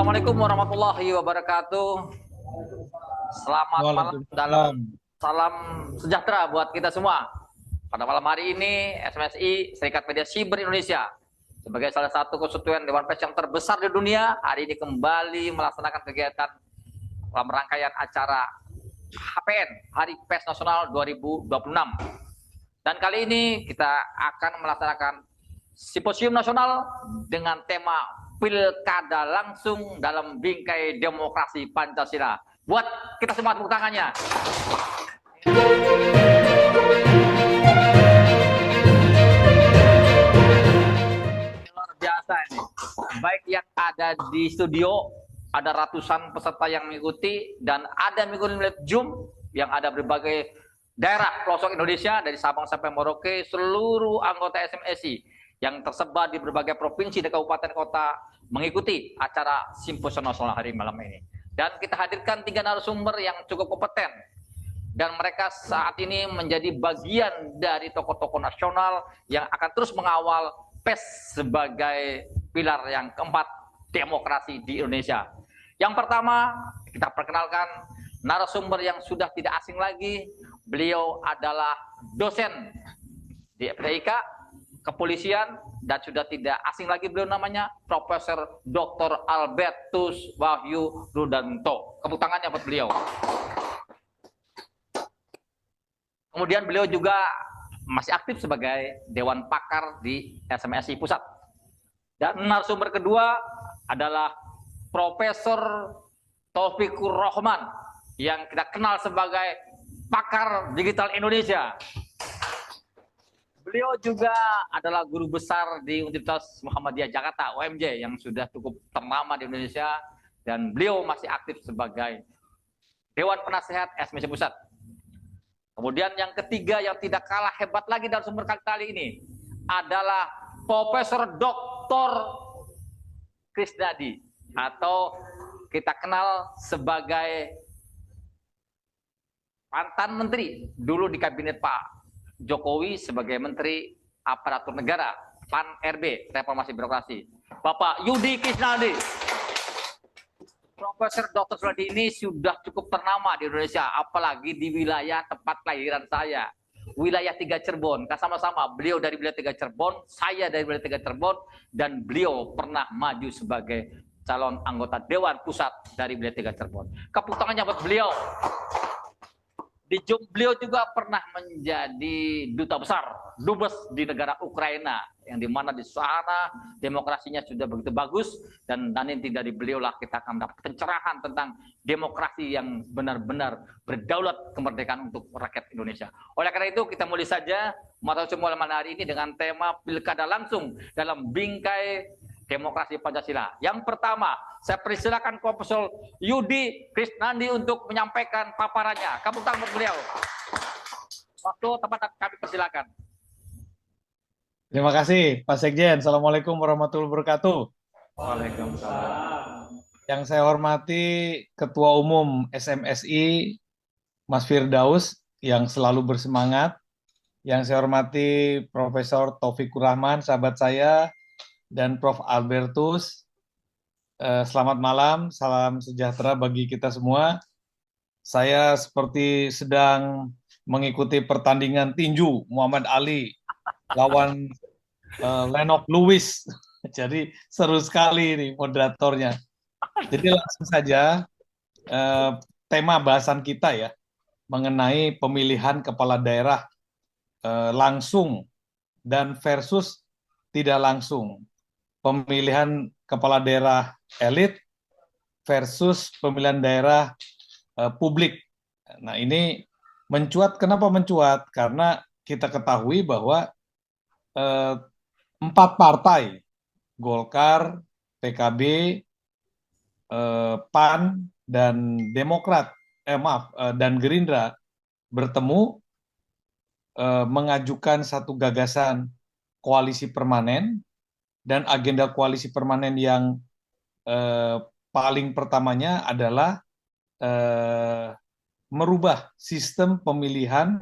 Assalamualaikum warahmatullahi wabarakatuh. Selamat malam dalam salam sejahtera buat kita semua. Pada malam hari ini, SMSI, Serikat Media Siber Indonesia, sebagai salah satu konstituen Dewan Pers yang terbesar di dunia, hari ini kembali melaksanakan kegiatan dalam rangkaian acara HPN, Hari Pers Nasional 2026. Dan kali ini kita akan melaksanakan simposium nasional dengan tema Pilkada Langsung dalam Bingkai Demokrasi Pancasila. Buat kita semua tepuk tangannya. Luar biasa ini. Baik yang ada di studio, ada ratusan peserta yang mengikuti, dan ada mengikuti melalui Zoom yang ada berbagai daerah pelosok Indonesia, dari Sabang sampai Merauke, seluruh anggota SMSI yang tersebar di berbagai provinsi dan kabupaten kota mengikuti acara simposium nasional hari malam ini. Dan kita hadirkan 3 narasumber yang cukup kompeten, dan mereka saat ini menjadi bagian dari tokoh-tokoh nasional yang akan terus mengawal PES sebagai pilar yang keempat demokrasi di Indonesia. Yang pertama, kita perkenalkan narasumber yang sudah tidak asing lagi. Beliau adalah dosen di FTIK Kepolisian, dan sudah tidak asing lagi beliau namanya Profesor Dr. Albertus Wahyu Rudanto. Tepuk tangannya buat beliau. Kemudian beliau juga masih aktif sebagai Dewan Pakar di SMSI Pusat. Dan narasumber kedua adalah Profesor Taufikur Rahman yang kita kenal sebagai Pakar Digital Indonesia. Beliau juga adalah guru besar di Universitas Muhammadiyah Jakarta, UMJ, yang sudah cukup ternama di Indonesia, dan beliau masih aktif sebagai Dewan Penasehat SMSI Pusat. Kemudian yang ketiga yang tidak kalah hebat lagi dalam sumber kali ini adalah Profesor Dr. Krisnadi, atau kita kenal sebagai mantan menteri dulu di kabinet Pak Jokowi sebagai Menteri Aparatur Negara, PAN-RB, Reformasi Birokrasi, Bapak Yudi Krisnadi. Profesor Dr. Krisnadi ini sudah cukup ternama di Indonesia, apalagi di wilayah tempat kelahiran saya, wilayah 3 Cirebon. Sama-sama, beliau dari wilayah 3 Cirebon, saya dari wilayah 3 Cirebon, dan beliau pernah maju sebagai calon anggota Dewan Pusat dari wilayah 3 Cirebon. Tepuk tangannya buat beliau. Di Zoom beliau juga pernah menjadi duta besar, dubes di negara Ukraina, yang dimana di sana demokrasinya sudah begitu bagus, dan nanti dari beliau lah kita akan mendapat pencerahan tentang demokrasi yang benar-benar berdaulat kemerdekaan untuk rakyat Indonesia. Oleh karena itu kita mulai saja mata semua malam hari ini dengan tema Pilkada Langsung dalam Bingkai Demokrasi Pancasila. Yang pertama, saya persilakan Profesor Yudi Krisnadi untuk menyampaikan paparannya. Kamu tanggung beliau. Waktu tepat kami persilakan. Terima kasih, Pak Sekjen. Assalamualaikum warahmatullahi wabarakatuh. Waalaikumsalam. Yang saya hormati Ketua Umum SMSI, Mas Firdaus, yang selalu bersemangat. Yang saya hormati Profesor Taufikur Rahman, sahabat saya, dan Prof. Albertus. Selamat malam, salam sejahtera bagi kita semua. Saya seperti sedang mengikuti pertandingan tinju Muhammad Ali lawan Lennox Lewis. Jadi seru sekali nih moderatornya. Jadi langsung saja tema bahasan kita ya, mengenai pemilihan kepala daerah langsung dan versus tidak langsung. Pemilihan kepala daerah elit versus pemilihan daerah publik. Nah, ini mencuat. Kenapa mencuat? Karena kita ketahui bahwa 4 partai, Golkar, PKB, PAN, dan Demokrat, dan Gerindra bertemu mengajukan satu gagasan koalisi permanen. Dan agenda koalisi permanen yang paling pertamanya adalah merubah sistem pemilihan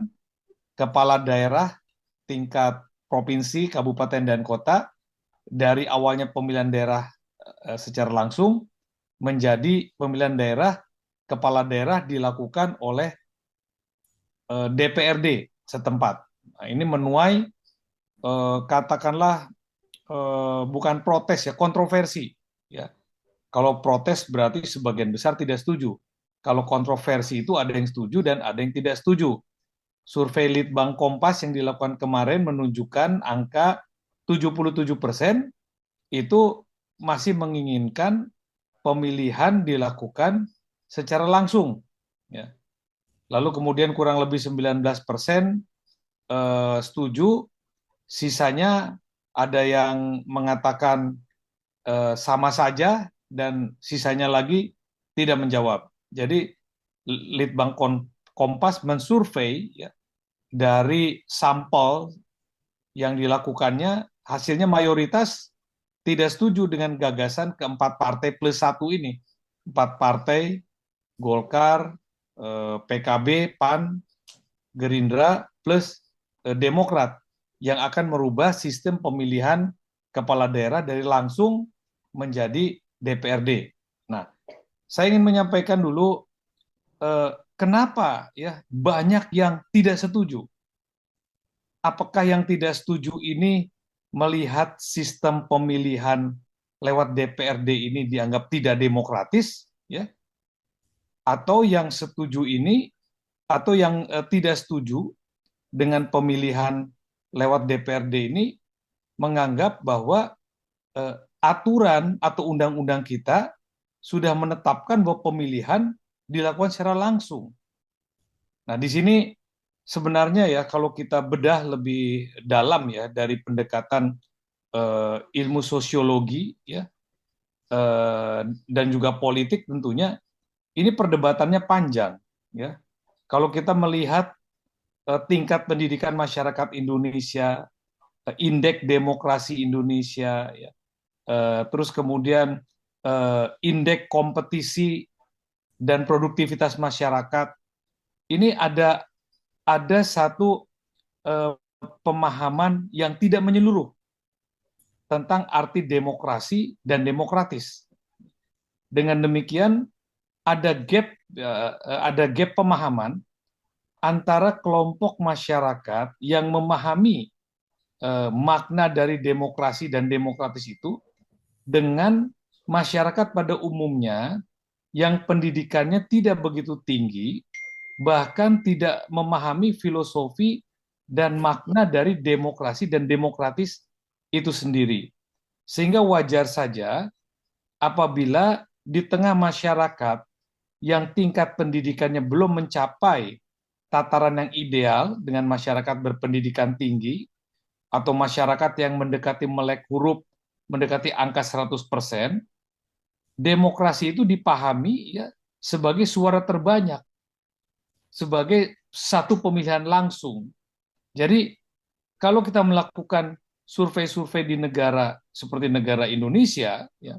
kepala daerah tingkat provinsi, kabupaten, dan kota dari awalnya pemilihan daerah secara langsung menjadi pemilihan daerah, kepala daerah dilakukan oleh DPRD setempat. Nah, ini menuai katakanlah bukan protes ya, kontroversi. Ya, kalau protes berarti sebagian besar tidak setuju. Kalau kontroversi itu ada yang setuju dan ada yang tidak setuju. Survei Litbang Kompas yang dilakukan kemarin menunjukkan angka 77% itu masih menginginkan pemilihan dilakukan secara langsung. Ya. Lalu kemudian kurang lebih 19% setuju, sisanya ada yang mengatakan sama saja dan sisanya lagi tidak menjawab. Jadi Litbang Kompas mensurvei ya, dari sampel yang dilakukannya, hasilnya mayoritas tidak setuju dengan gagasan keempat partai plus satu ini. Empat partai, Golkar, PKB, PAN, Gerindra, plus Demokrat, yang akan merubah sistem pemilihan kepala daerah dari langsung menjadi DPRD. Nah, saya ingin menyampaikan dulu kenapa ya banyak yang tidak setuju. Apakah yang tidak setuju ini melihat sistem pemilihan lewat DPRD ini dianggap tidak demokratis, ya? Atau yang setuju ini, atau yang tidak setuju dengan pemilihan lewat DPRD ini menganggap bahwa aturan atau undang-undang kita sudah menetapkan bahwa pemilihan dilakukan secara langsung. Nah, di sini sebenarnya ya kalau kita bedah lebih dalam ya dari pendekatan ilmu sosiologi ya dan juga politik tentunya ini perdebatannya panjang ya. Kalau kita melihat tingkat pendidikan masyarakat Indonesia, indeks demokrasi Indonesia ya, terus kemudian indeks kompetisi dan produktivitas masyarakat, ini ada satu pemahaman yang tidak menyeluruh tentang arti demokrasi dan demokratis. Dengan demikian ada gap pemahaman antara kelompok masyarakat yang memahami makna dari demokrasi dan demokratis itu dengan masyarakat pada umumnya yang pendidikannya tidak begitu tinggi, bahkan tidak memahami filosofi dan makna dari demokrasi dan demokratis itu sendiri. Sehingga wajar saja apabila di tengah masyarakat yang tingkat pendidikannya belum mencapai tataran yang ideal dengan masyarakat berpendidikan tinggi atau masyarakat yang mendekati melek huruf, mendekati angka 100%, demokrasi itu dipahami ya sebagai suara terbanyak, sebagai satu pemilihan langsung. Jadi kalau kita melakukan survei-survei di negara seperti negara Indonesia, ya,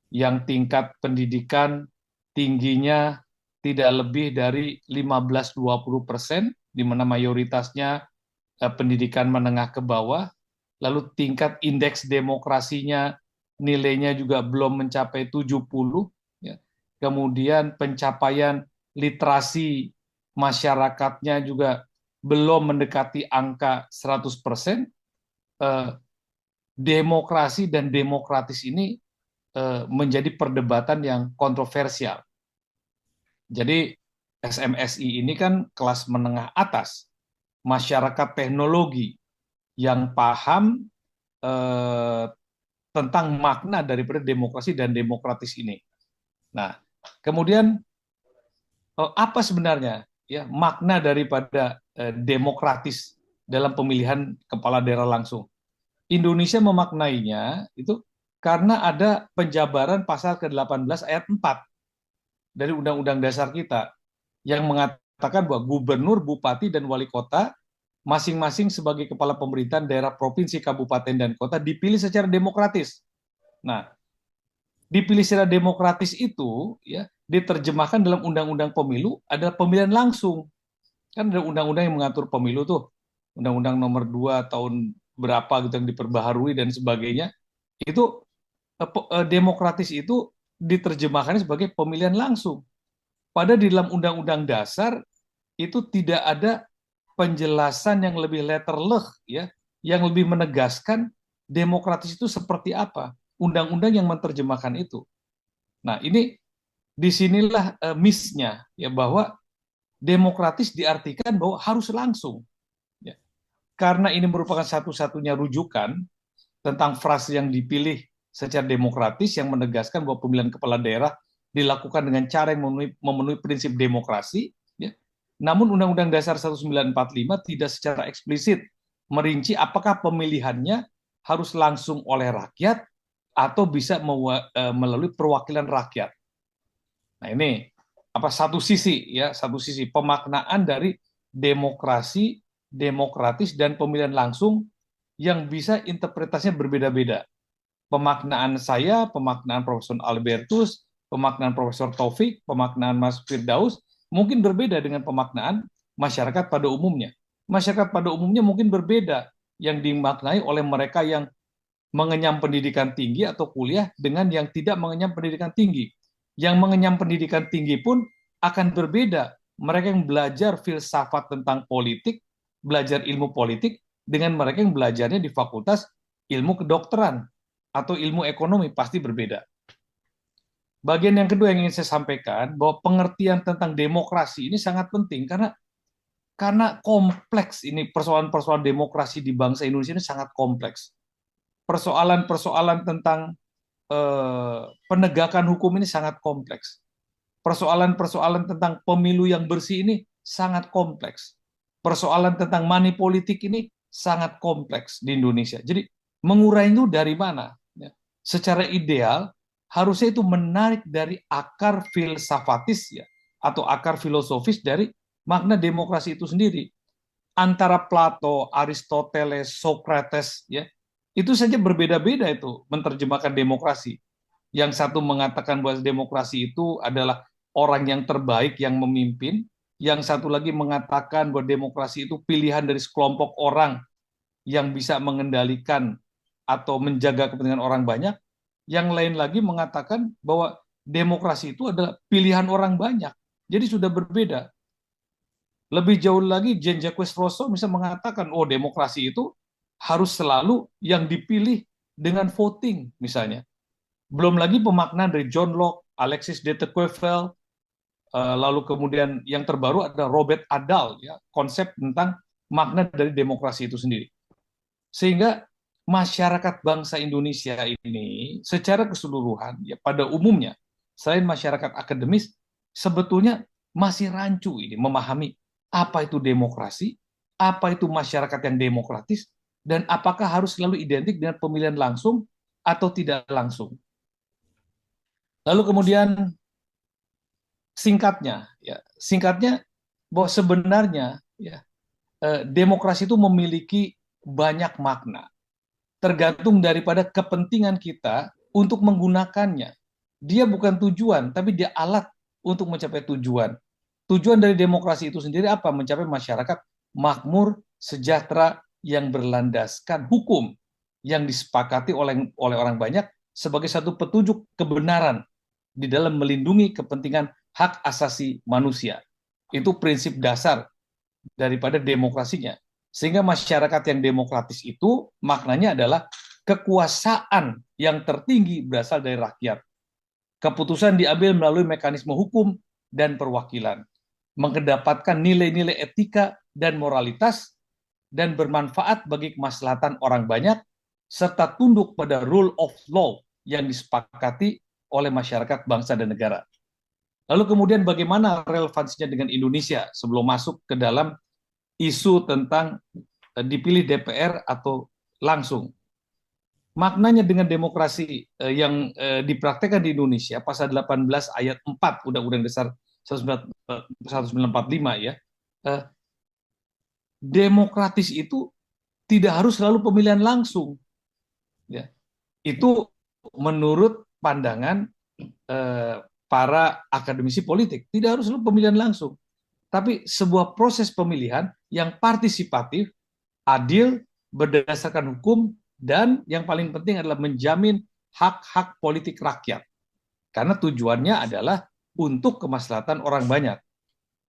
yang tingkat pendidikan tingginya tidak lebih dari 15-20%, di mana mayoritasnya pendidikan menengah ke bawah, lalu tingkat indeks demokrasinya nilainya juga belum mencapai 70, ya. Kemudian pencapaian literasi masyarakatnya juga belum mendekati angka 100%, demokrasi dan demokratis ini menjadi perdebatan yang kontroversial. Jadi SMSI ini kan kelas menengah atas, masyarakat teknologi yang paham tentang makna daripada demokrasi dan demokratis ini. Nah, kemudian apa sebenarnya ya makna daripada demokratis dalam pemilihan kepala daerah langsung? Indonesia memaknainya itu karena ada penjabaran pasal ke-18 ayat 4 dari Undang-Undang Dasar kita yang mengatakan bahwa gubernur, bupati, dan wali kota masing-masing sebagai kepala pemerintahan daerah, provinsi, kabupaten, dan kota dipilih secara demokratis. Nah, dipilih secara demokratis itu ya diterjemahkan dalam Undang-Undang Pemilu adalah pemilihan langsung. Kan ada undang-undang yang mengatur pemilu tuh, Undang-Undang nomor 2 tahun berapa gitu yang diperbaharui dan sebagainya. Itu demokratis itu diterjemahkan sebagai pemilihan langsung. Padahal di dalam Undang-Undang Dasar itu tidak ada penjelasan yang lebih letterleh, ya, yang lebih menegaskan demokratis itu seperti apa. Undang-undang yang menerjemahkan itu. Nah, ini disinilah miss-nya, ya, bahwa demokratis diartikan bahwa harus langsung. Ya. Karena ini merupakan satu-satunya rujukan tentang frase yang dipilih secara demokratis yang menegaskan bahwa pemilihan kepala daerah dilakukan dengan cara yang memenuhi prinsip demokrasi. Ya. Namun Undang-Undang Dasar 1945 tidak secara eksplisit merinci apakah pemilihannya harus langsung oleh rakyat atau bisa melalui perwakilan rakyat. Nah, ini apa satu sisi, ya, satu sisi pemaknaan dari demokrasi, demokratis dan pemilihan langsung yang bisa interpretasinya berbeda-beda. Pemaknaan saya, pemaknaan Profesor Albertus, pemaknaan Profesor Taufik, pemaknaan Mas Firdaus mungkin berbeda dengan pemaknaan masyarakat pada umumnya. Masyarakat pada umumnya mungkin berbeda yang dimaknai oleh mereka yang mengenyam pendidikan tinggi atau kuliah dengan yang tidak mengenyam pendidikan tinggi. Yang mengenyam pendidikan tinggi pun akan berbeda. Mereka yang belajar filsafat tentang politik, belajar ilmu politik, dengan mereka yang belajarnya di fakultas ilmu kedokteran atau ilmu ekonomi, pasti berbeda. Bagian yang kedua yang ingin saya sampaikan, bahwa pengertian tentang demokrasi ini sangat penting, karena kompleks ini, persoalan-persoalan demokrasi di bangsa Indonesia ini sangat kompleks. Persoalan-persoalan tentang penegakan hukum ini sangat kompleks. Persoalan-persoalan tentang pemilu yang bersih ini sangat kompleks. Persoalan tentang money politik ini sangat kompleks di Indonesia. Jadi mengurai itu dari mana? Ya. Secara ideal harusnya itu menarik dari akar filsafatis, ya, atau akar filosofis dari makna demokrasi itu sendiri. Antara Plato, Aristoteles, Socrates, ya, itu saja berbeda-beda itu menerjemahkan demokrasi. Yang satu mengatakan bahwa demokrasi itu adalah orang yang terbaik yang memimpin, yang satu lagi mengatakan bahwa demokrasi itu pilihan dari sekelompok orang yang bisa mengendalikan atau menjaga kepentingan orang banyak, yang lain lagi mengatakan bahwa demokrasi itu adalah pilihan orang banyak. Jadi sudah berbeda. Lebih jauh lagi, Jean-Jacques Rousseau bisa mengatakan, oh, demokrasi itu harus selalu yang dipilih dengan voting, misalnya. Belum lagi pemaknaan dari John Locke, Alexis de Tocqueville, lalu kemudian yang terbaru ada Robert Adal, ya, konsep tentang makna dari demokrasi itu sendiri. Sehingga masyarakat bangsa Indonesia ini secara keseluruhan, ya, pada umumnya, selain masyarakat akademis, sebetulnya masih rancu ini memahami apa itu demokrasi, apa itu masyarakat yang demokratis, dan apakah harus selalu identik dengan pemilihan langsung atau tidak langsung. Lalu kemudian singkatnya bahwa sebenarnya, ya, demokrasi itu memiliki banyak makna, tergantung daripada kepentingan kita untuk menggunakannya. Dia bukan tujuan, tapi dia alat untuk mencapai tujuan. Tujuan dari demokrasi itu sendiri apa? Mencapai masyarakat makmur, sejahtera, yang berlandaskan hukum, yang disepakati oleh orang banyak sebagai satu petunjuk kebenaran di dalam melindungi kepentingan hak asasi manusia. Itu prinsip dasar daripada demokrasinya. Sehingga masyarakat yang demokratis itu maknanya adalah kekuasaan yang tertinggi berasal dari rakyat. Keputusan diambil melalui mekanisme hukum dan perwakilan, mengedepankan nilai-nilai etika dan moralitas, dan bermanfaat bagi kemaslahatan orang banyak, serta tunduk pada rule of law yang disepakati oleh masyarakat, bangsa, dan negara. Lalu kemudian bagaimana relevansinya dengan Indonesia sebelum masuk ke dalam isu tentang dipilih DPR atau langsung. Maknanya dengan demokrasi yang dipraktekkan di Indonesia, pasal 18 ayat 4 Undang-Undang Dasar 1945, ya, demokratis itu tidak harus selalu pemilihan langsung. Ya. Itu menurut pandangan para akademisi politik, tidak harus selalu pemilihan langsung. Tapi sebuah proses pemilihan yang partisipatif, adil, berdasarkan hukum, dan yang paling penting adalah menjamin hak-hak politik rakyat. karena tujuannya adalah untuk kemaslahatan orang banyak.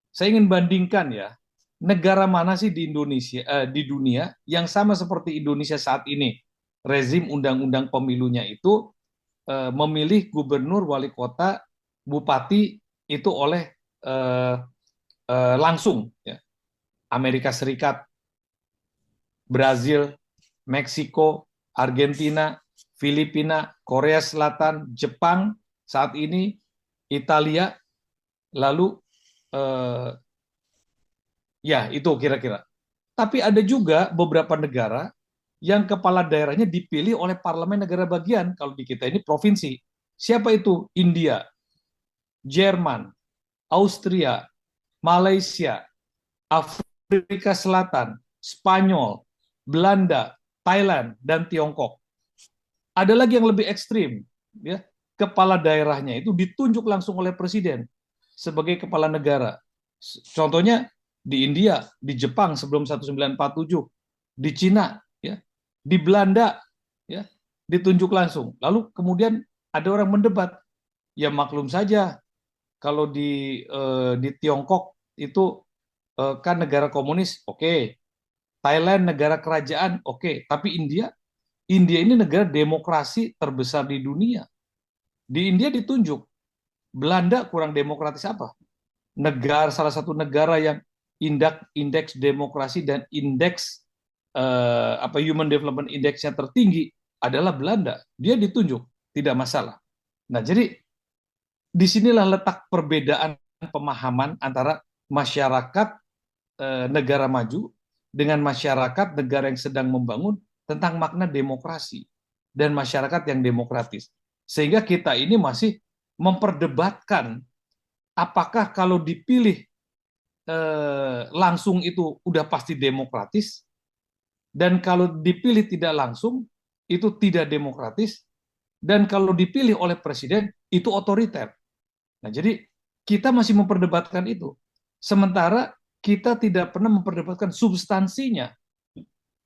Saya ingin bandingkan ya, negara mana sih di Indonesia, di dunia yang sama seperti Indonesia saat ini, rezim undang-undang pemilunya itu memilih gubernur, wali kota, bupati itu oleh eh, langsung, ya. Amerika Serikat, Brazil, Meksiko, Argentina, Filipina, Korea Selatan, Jepang saat ini, Italia, lalu eh, ya itu kira-kira. Tapi ada juga beberapa negara yang kepala daerahnya dipilih oleh parlemen negara bagian. Kalau di kita ini provinsi. Siapa itu? India, Jerman, Austria, Malaysia, Afrika Selatan, Spanyol, Belanda, Thailand, dan Tiongkok. Ada lagi yang lebih ekstrim, ya. Kepala daerahnya itu ditunjuk langsung oleh presiden sebagai kepala negara. Contohnya di India, di Jepang sebelum 1947, di Cina, ya, di Belanda, ya, ditunjuk langsung. Lalu kemudian ada orang mendebat, ya maklum saja kalau di Tiongkok itu kan negara komunis, oke. Thailand negara kerajaan, oke. Tapi India ini negara demokrasi terbesar di dunia. Di India ditunjuk, Belanda kurang demokratis apa? Salah satu negara yang indeks demokrasi dan indeks Human Development Index-nya tertinggi adalah Belanda. Dia ditunjuk, tidak masalah. Nah, jadi disinilah letak perbedaan pemahaman antara masyarakat negara maju dengan masyarakat negara yang sedang membangun tentang makna demokrasi dan masyarakat yang demokratis. Sehingga kita ini masih memperdebatkan apakah kalau dipilih langsung itu udah pasti demokratis, dan kalau dipilih tidak langsung itu tidak demokratis, dan kalau dipilih oleh presiden itu otoriter. Nah, jadi kita masih memperdebatkan itu. Sementara kita tidak pernah memperdebatkan substansinya.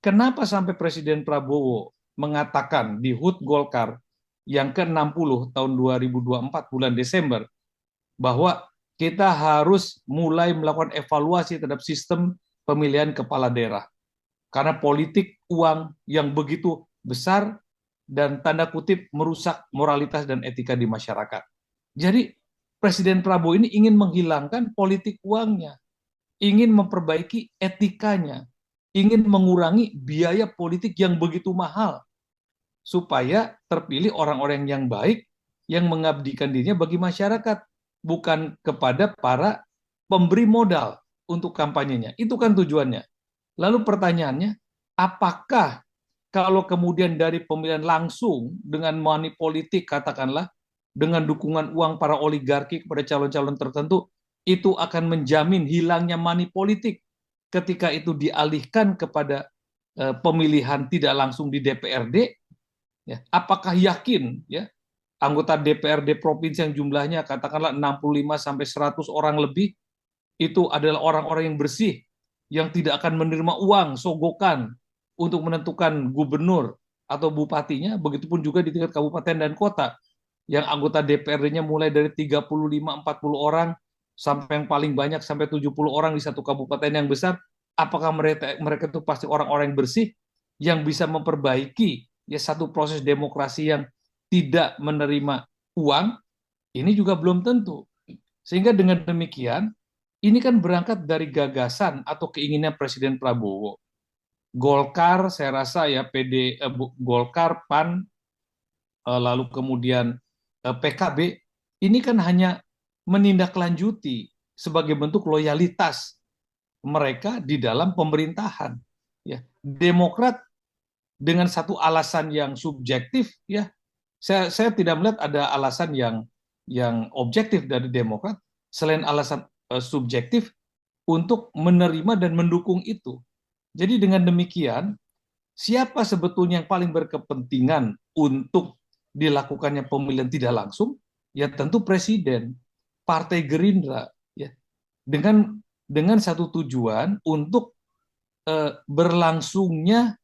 Kenapa sampai Presiden Prabowo mengatakan di HUT Golkar yang ke-60 tahun 2024 bulan Desember bahwa kita harus mulai melakukan evaluasi terhadap sistem pemilihan kepala daerah. Karena politik uang yang begitu besar dan tanda kutip merusak moralitas dan etika di masyarakat. Jadi Presiden Prabowo ini ingin menghilangkan politik uangnya, ingin memperbaiki etikanya, ingin mengurangi biaya politik yang begitu mahal, supaya terpilih orang-orang yang baik, yang mengabdikan dirinya bagi masyarakat, bukan kepada para pemberi modal untuk kampanyenya. Itu kan tujuannya. Lalu pertanyaannya, apakah kalau kemudian dari pemilihan langsung dengan money politik, katakanlah, dengan dukungan uang para oligarki kepada calon-calon tertentu, itu akan menjamin hilangnya money politik ketika itu dialihkan kepada pemilihan tidak langsung di DPRD? Ya, apakah yakin, ya, anggota DPRD provinsi yang jumlahnya katakanlah 65 sampai 100 orang lebih itu adalah orang-orang yang bersih, yang tidak akan menerima uang sogokan untuk menentukan gubernur atau bupatinya? Begitupun juga di tingkat kabupaten dan kota, yang anggota DPRD-nya mulai dari 35-40 orang sampai yang paling banyak sampai 70 orang di satu kabupaten yang besar. Apakah mereka itu pasti orang-orang yang bersih, yang bisa memperbaiki ya satu proses demokrasi yang tidak menerima uang? Ini juga belum tentu. Sehingga dengan demikian, ini kan berangkat dari gagasan atau keinginan Presiden Prabowo. Golkar, saya rasa ya Golkar, PAN, lalu kemudian PKB, ini kan hanya menindaklanjuti sebagai bentuk loyalitas mereka di dalam pemerintahan. Ya, Demokrat dengan satu alasan yang subjektif, ya, saya tidak melihat ada alasan yang objektif dari Demokrat selain alasan subjektif untuk menerima dan mendukung itu. Jadi dengan demikian, siapa sebetulnya yang paling berkepentingan untuk dilakukannya pemilihan tidak langsung? Ya tentu Presiden, Partai Gerindra, ya, dengan satu tujuan untuk berlangsungnya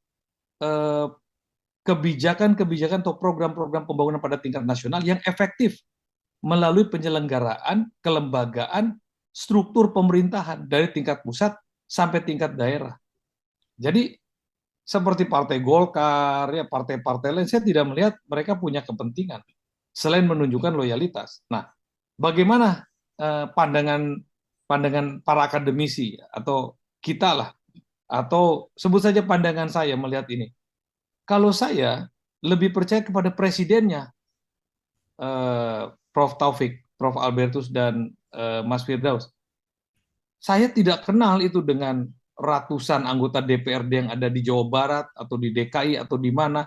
kebijakan-kebijakan atau program-program pembangunan pada tingkat nasional yang efektif melalui penyelenggaraan, kelembagaan, struktur pemerintahan dari tingkat pusat sampai tingkat daerah. Jadi seperti Partai Golkar, ya partai-partai lain, saya tidak melihat mereka punya kepentingan selain menunjukkan loyalitas. Nah, bagaimana pandangan pandangan para akademisi atau kita lah, atau sebut saja pandangan saya melihat ini? Kalau saya lebih percaya kepada presidennya, Prof. Taufik, Prof. Albertus, dan Mas Firdaus. Saya tidak kenal itu dengan ratusan anggota DPRD yang ada di Jawa Barat atau di DKI atau di mana,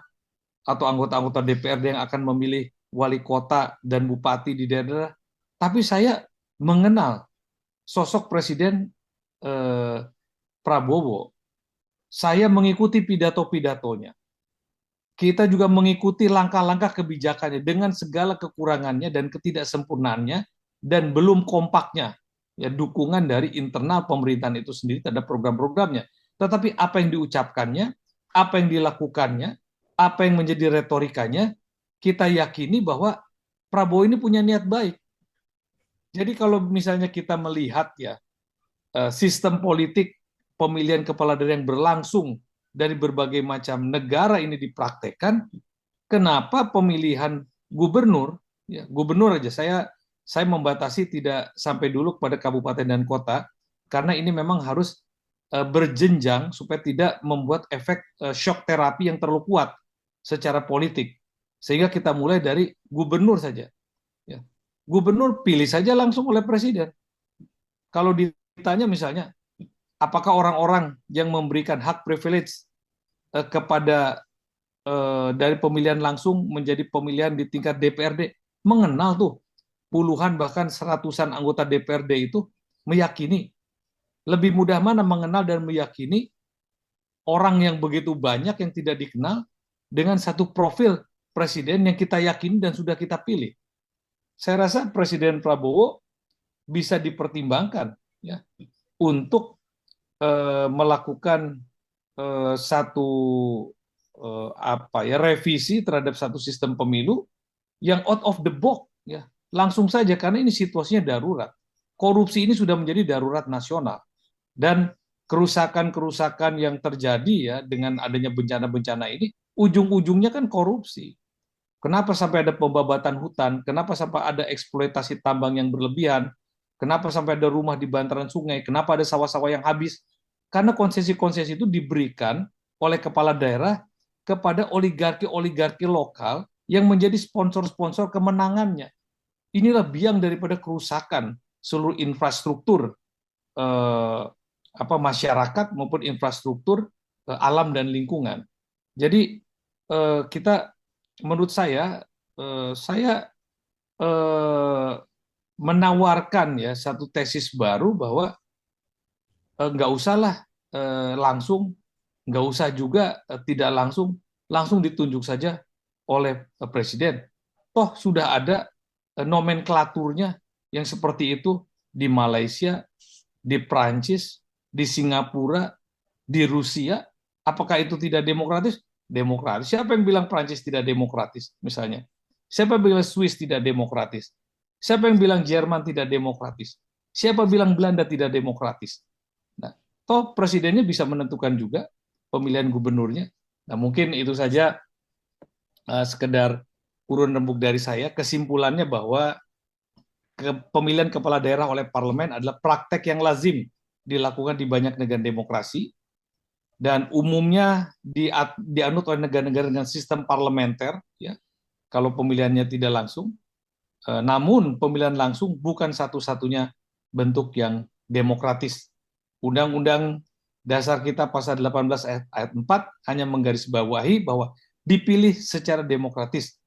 atau anggota-anggota DPRD yang akan memilih wali kota dan bupati di daerah. Tapi saya mengenal sosok Presiden Prabowo. Saya mengikuti pidato-pidatonya. Kita juga mengikuti langkah-langkah kebijakannya dengan segala kekurangannya dan ketidaksempurnaannya dan belum kompaknya ya dukungan dari internal pemerintahan itu sendiri terhadap program-programnya. Tetapi apa yang diucapkannya, apa yang dilakukannya, apa yang menjadi retorikanya, kita yakini bahwa Prabowo ini punya niat baik. Jadi kalau misalnya kita melihat ya sistem politik pemilihan kepala daerah yang berlangsung dari berbagai macam negara ini dipraktekkan, kenapa pemilihan gubernur, ya, gubernur aja saya membatasi tidak sampai dulu kepada kabupaten dan kota, karena ini memang harus berjenjang supaya tidak membuat efek shock terapi yang terlalu kuat secara politik. Sehingga kita mulai dari gubernur saja. Ya. Gubernur pilih saja langsung oleh presiden. Kalau ditanya misalnya, apakah orang-orang yang memberikan hak privilege kepada dari pemilihan langsung menjadi pemilihan di tingkat DPRD mengenal tuh puluhan bahkan seratusan anggota DPRD itu meyakini lebih mudah mana mengenal dan meyakini orang yang begitu banyak yang tidak dikenal dengan satu profil presiden yang kita yakini dan sudah kita pilih. Saya rasa Presiden Prabowo bisa dipertimbangkan ya untuk melakukan satu revisi terhadap satu sistem pemilu yang out of the box ya langsung saja, karena ini situasinya darurat. Korupsi ini sudah menjadi darurat nasional dan kerusakan-kerusakan yang terjadi ya dengan adanya bencana-bencana ini ujung-ujungnya kan korupsi. Kenapa sampai ada pembabatan hutan? Kenapa sampai ada eksploitasi tambang yang berlebihan? Kenapa sampai ada rumah di bantaran sungai? Kenapa ada sawah-sawah yang habis? Karena konsesi-konsesi itu diberikan oleh kepala daerah kepada oligarki-oligarki lokal yang menjadi sponsor-sponsor kemenangannya. Inilah biang daripada kerusakan seluruh infrastruktur masyarakat maupun infrastruktur alam dan lingkungan. Jadi kita, menurut saya menawarkan ya satu tesis baru bahwa nggak usahlah langsung, nggak usah juga tidak langsung ditunjuk saja oleh presiden. Toh sudah ada nomenklaturnya yang seperti itu di Malaysia, di Prancis, di Singapura, di Rusia. Apakah itu tidak demokratis? Demokratis. Siapa yang bilang Prancis tidak demokratis misalnya? Siapa yang bilang Swiss tidak demokratis? Siapa yang bilang Jerman tidak demokratis? Siapa bilang Belanda tidak demokratis? Nah, toh presidennya bisa menentukan juga pemilihan gubernurnya. Nah, mungkin itu saja sekedar urun rembuk dari saya. Kesimpulannya bahwa pemilihan kepala daerah oleh parlemen adalah praktek yang lazim dilakukan di banyak negara demokrasi dan umumnya dianut oleh negara-negara dengan sistem parlementer ya. Kalau pemilihannya tidak langsung, namun pemilihan langsung bukan satu-satunya bentuk yang demokratis. Undang-Undang Dasar kita pasal 18 ayat 4 hanya menggarisbawahi bahwa dipilih secara demokratis,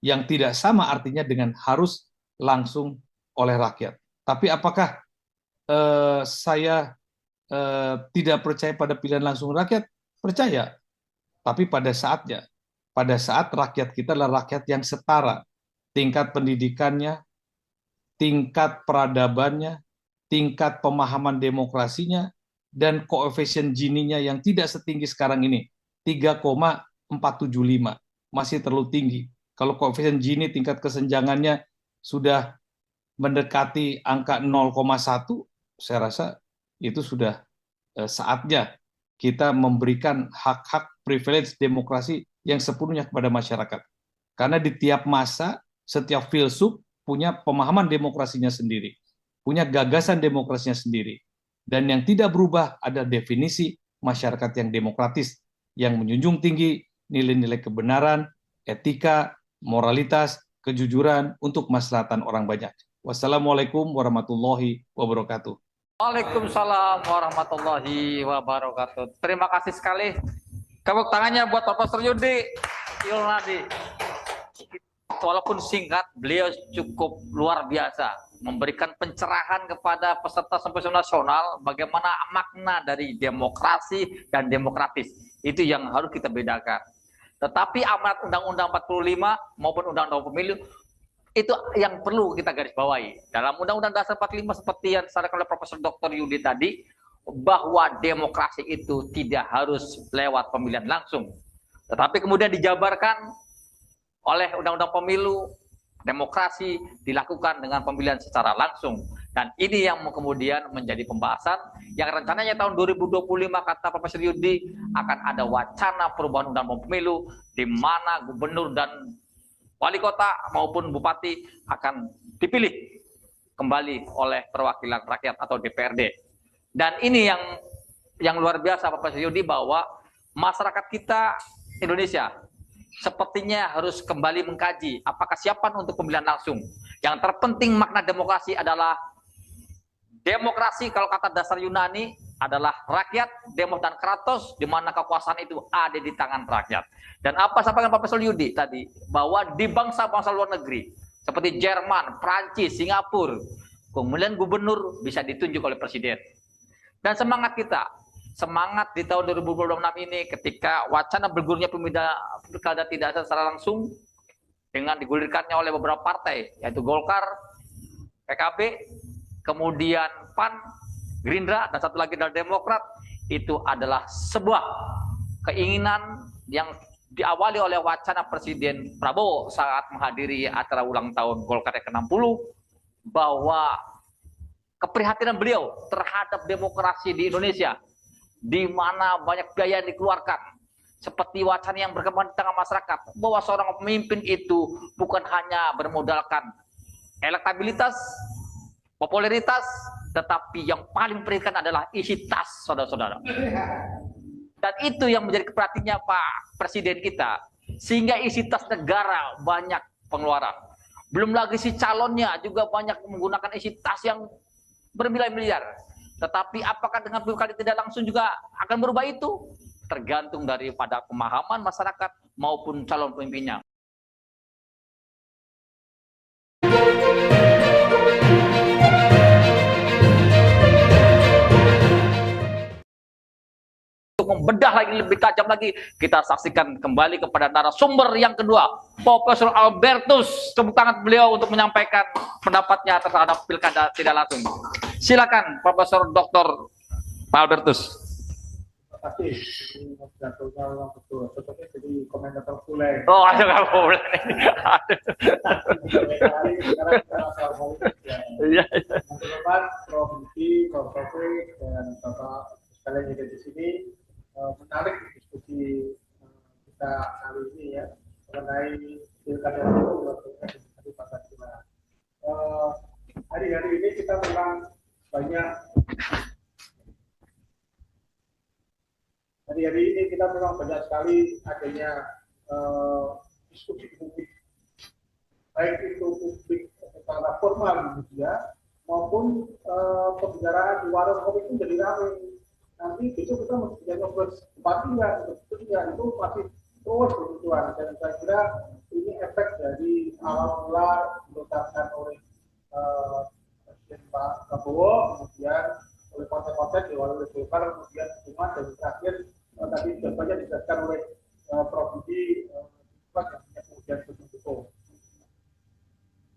yang tidak sama artinya dengan harus langsung oleh rakyat. Tapi apakah saya tidak percaya pada pilihan langsung rakyat? Percaya. Tapi pada saatnya, pada saat rakyat kita adalah rakyat yang setara, tingkat pendidikannya, tingkat peradabannya, tingkat pemahaman demokrasinya, dan koefisien Gini-nya yang tidak setinggi sekarang ini, 3,475, masih terlalu tinggi. Kalau koefisien Gini tingkat kesenjangannya sudah mendekati angka 0,1, saya rasa itu sudah saatnya kita memberikan hak-hak privilege demokrasi yang sepenuhnya kepada masyarakat. Karena di tiap masa, setiap filsuf punya pemahaman demokrasinya sendiri, punya gagasan demokrasinya sendiri. Dan yang tidak berubah ada definisi masyarakat yang demokratis, yang menjunjung tinggi nilai-nilai kebenaran, etika, moralitas, kejujuran untuk kemaslahatan orang banyak. Wassalamualaikum warahmatullahi wabarakatuh. Waalaikumsalam warahmatullahi wabarakatuh. Terima kasih sekali. Tepuk tangannya buat Profesor Yudi Yulnadi. Walaupun singkat, beliau cukup luar biasa memberikan pencerahan kepada peserta simposium nasional bagaimana makna dari demokrasi dan demokratis. Itu yang harus kita bedakan. Tetapi amanat Undang-Undang 45 maupun Undang-Undang Pemilu itu yang perlu kita garis bawahi. Dalam Undang-Undang Dasar 45 seperti yang disampaikan oleh Profesor Dr. Yudi tadi, bahwa demokrasi itu tidak harus lewat pemilihan langsung. Tetapi kemudian dijabarkan oleh Undang-Undang Pemilu, demokrasi dilakukan dengan pemilihan secara langsung. Dan ini yang kemudian menjadi pembahasan yang rencananya tahun 2025 kata Profesor Yudi akan ada wacana perubahan Undang-Undang Pemilu di mana gubernur dan wali kota maupun bupati akan dipilih kembali oleh perwakilan rakyat atau DPRD. Dan ini yang luar biasa Bapak Yudi, bahwa masyarakat kita Indonesia sepertinya harus kembali mengkaji apakah siapan untuk pemilihan langsung. Yang terpenting makna demokrasi adalah demokrasi kalau kata dasar Yunani adalah rakyat, demos dan kratos, di mana kekuasaan itu ada di tangan rakyat. Dan apa sampaikan Profesor Yudi tadi, bahwa di bangsa-bangsa luar negeri seperti Jerman, Prancis, Singapura, kemudian gubernur bisa ditunjuk oleh presiden. Dan semangat kita, semangat di tahun 2026 ini ketika wacana bergulirnya pilkada tidak secara langsung dengan digulirkannya oleh beberapa partai, yaitu Golkar, PKB, kemudian PAN, Gerindra, dan satu lagi adalah Demokrat, itu adalah sebuah keinginan yang diawali oleh wacana Presiden Prabowo saat menghadiri acara ulang tahun Golkar yang ke-60, bahwa keprihatinan beliau terhadap demokrasi di Indonesia, di mana banyak biaya yang dikeluarkan, seperti wacana yang berkembang di tengah masyarakat, bahwa seorang pemimpin itu bukan hanya bermodalkan elektabilitas, popularitas, tetapi yang paling penting adalah isi tas, saudara-saudara. Dan itu yang menjadi keperhatiannya Pak Presiden kita, sehingga isi tas negara banyak pengeluaran. Belum lagi si calonnya juga banyak menggunakan isi tas yang bermiliar-miliar. Tetapi apakah dengan pilkada tidak langsung juga akan berubah itu? Tergantung daripada pemahaman masyarakat maupun calon pemimpinnya. Untuk membedah lagi lebih tajam lagi, kita saksikan kembali kepada narasumber yang kedua, Profesor Albertus. Tepuk tangan beliau untuk menyampaikan pendapatnya terhadap pilkada tidak langsung. Silakan Profesor Dr. Albertus. Terima kasih. Ini jatuhnya orang betul. Seperti jadi komentator kuliah. Oh, ada nggak boleh. Sekarang kita asal politik ya. Iya. Teman-teman, Prof. Diki, Prof. Taufik, dan Bapak sekalian yang ada di sini, menarik diskusi kita kali ini ya mengenai pilkada itu dari Pancasila. Hari-hari ini kita memang banyak sekali adanya diskusi publik, baik itu publik secara formal di media maupun pembicaraan di warung kopi itu jadi ramai. Nanti besok kita mesti ngobrol bupati ya, itu masih terus berjalan, dan saya kira ini efek dari awal mula diletakkan oleh Presiden Pak Prabowo, kemudian oleh partai-partai diwali oleh Golkar, kemudian umat, dan terakhir tadi banyak dijelaskan oleh Prof. Budi yang kemudian betul-betul.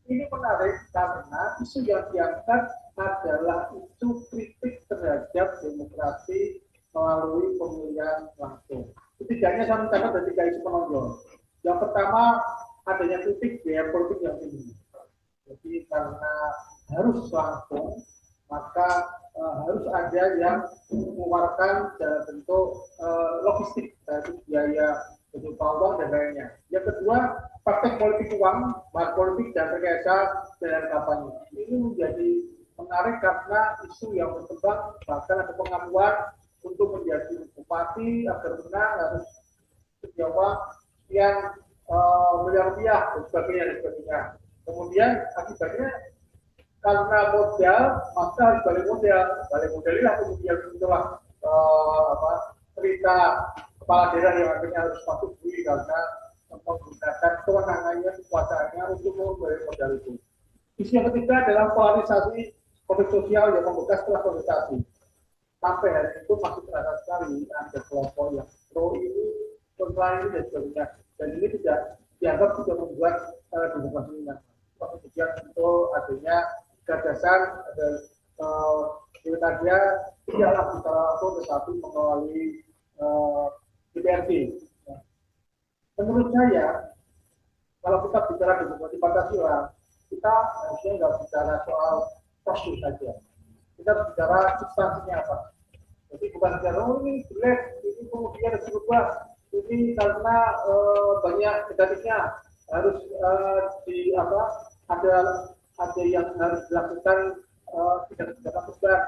Ini menarik karena isu yang diangkat adalah isu kritik terhadap demokrasi melalui pemilihan langsung. Ketiganya saya mencatat ada 3 isu penonjol. Yang pertama, adanya kritik biaya politik yang tinggi. Jadi karena harus langsung, maka harus ada yang mengeluarkan dalam bentuk logistik, yaitu biaya berupa uang dan lainnya. Yang kedua, praktek politik uang, mahar politik dan rekayasa dan kampanye. Ini menjadi menarik karena isu yang berkembang, bahkan ada pengakuan untuk menjadi bupati agar menang harus sejauh yang miliar rupiah dan sebagainya. Kemudian akibatnya karena modal, maka harus balik modal inilah kemudian itulah cerita kepala daerah yang akhirnya harus masuk dulu karena menggunakan kewenangannya, kekuasaannya untuk membalik modal itu. Isu yang ketiga adalah polarisasi konflik sosial yang membekas setelah polarisasi. Sampai hari itu masih terasa sekali ada kelompok yang pro ini, kontra ini dan sebagainya. Dan ini tidak dianggap sudah membuat demokrasi ini. Kemudian untuk adanya gagasan ada pilkada tidaklah bicara langsung tetapi melalui DPRD. Menurut saya, kalau kita bicara demokrasi Pancasila, kita harusnya nggak bicara soal prosedur saja. Kita bicara substansinya apa. Jadi bukan bicara ini jelek, ini kemudian harus berubah, ini karena banyak negatifnya harus ada yang harus dilakukan tidak lakukan.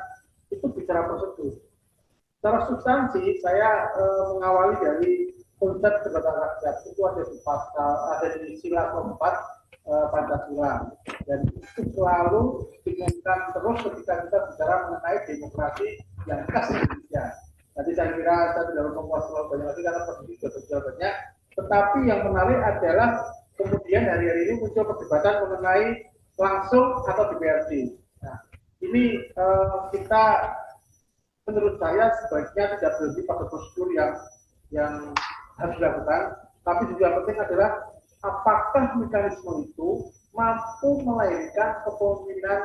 Itu bicara prosedur. Secara substansi saya mengawali dari konsep kedaulatan rakyat itu ada di pasal, ada di sila keempat Pancasila, dan itu selalu diingatkan terus ketika kita bicara mengenai demokrasi yang khas Indonesia. Tadi saya kira saya tidak perlu memuas terlalu banyak lagi karena posisi sudah banyak. Tetapi yang menarik adalah kemudian hari-hari ini muncul perdebatan mengenai langsung atau DPRD. Nah, ini kita menurut saya sebaiknya tidak berhenti pada prosedur yang harus dilakukan, tapi juga penting adalah apakah mekanisme itu mampu melahirkan kepemimpinan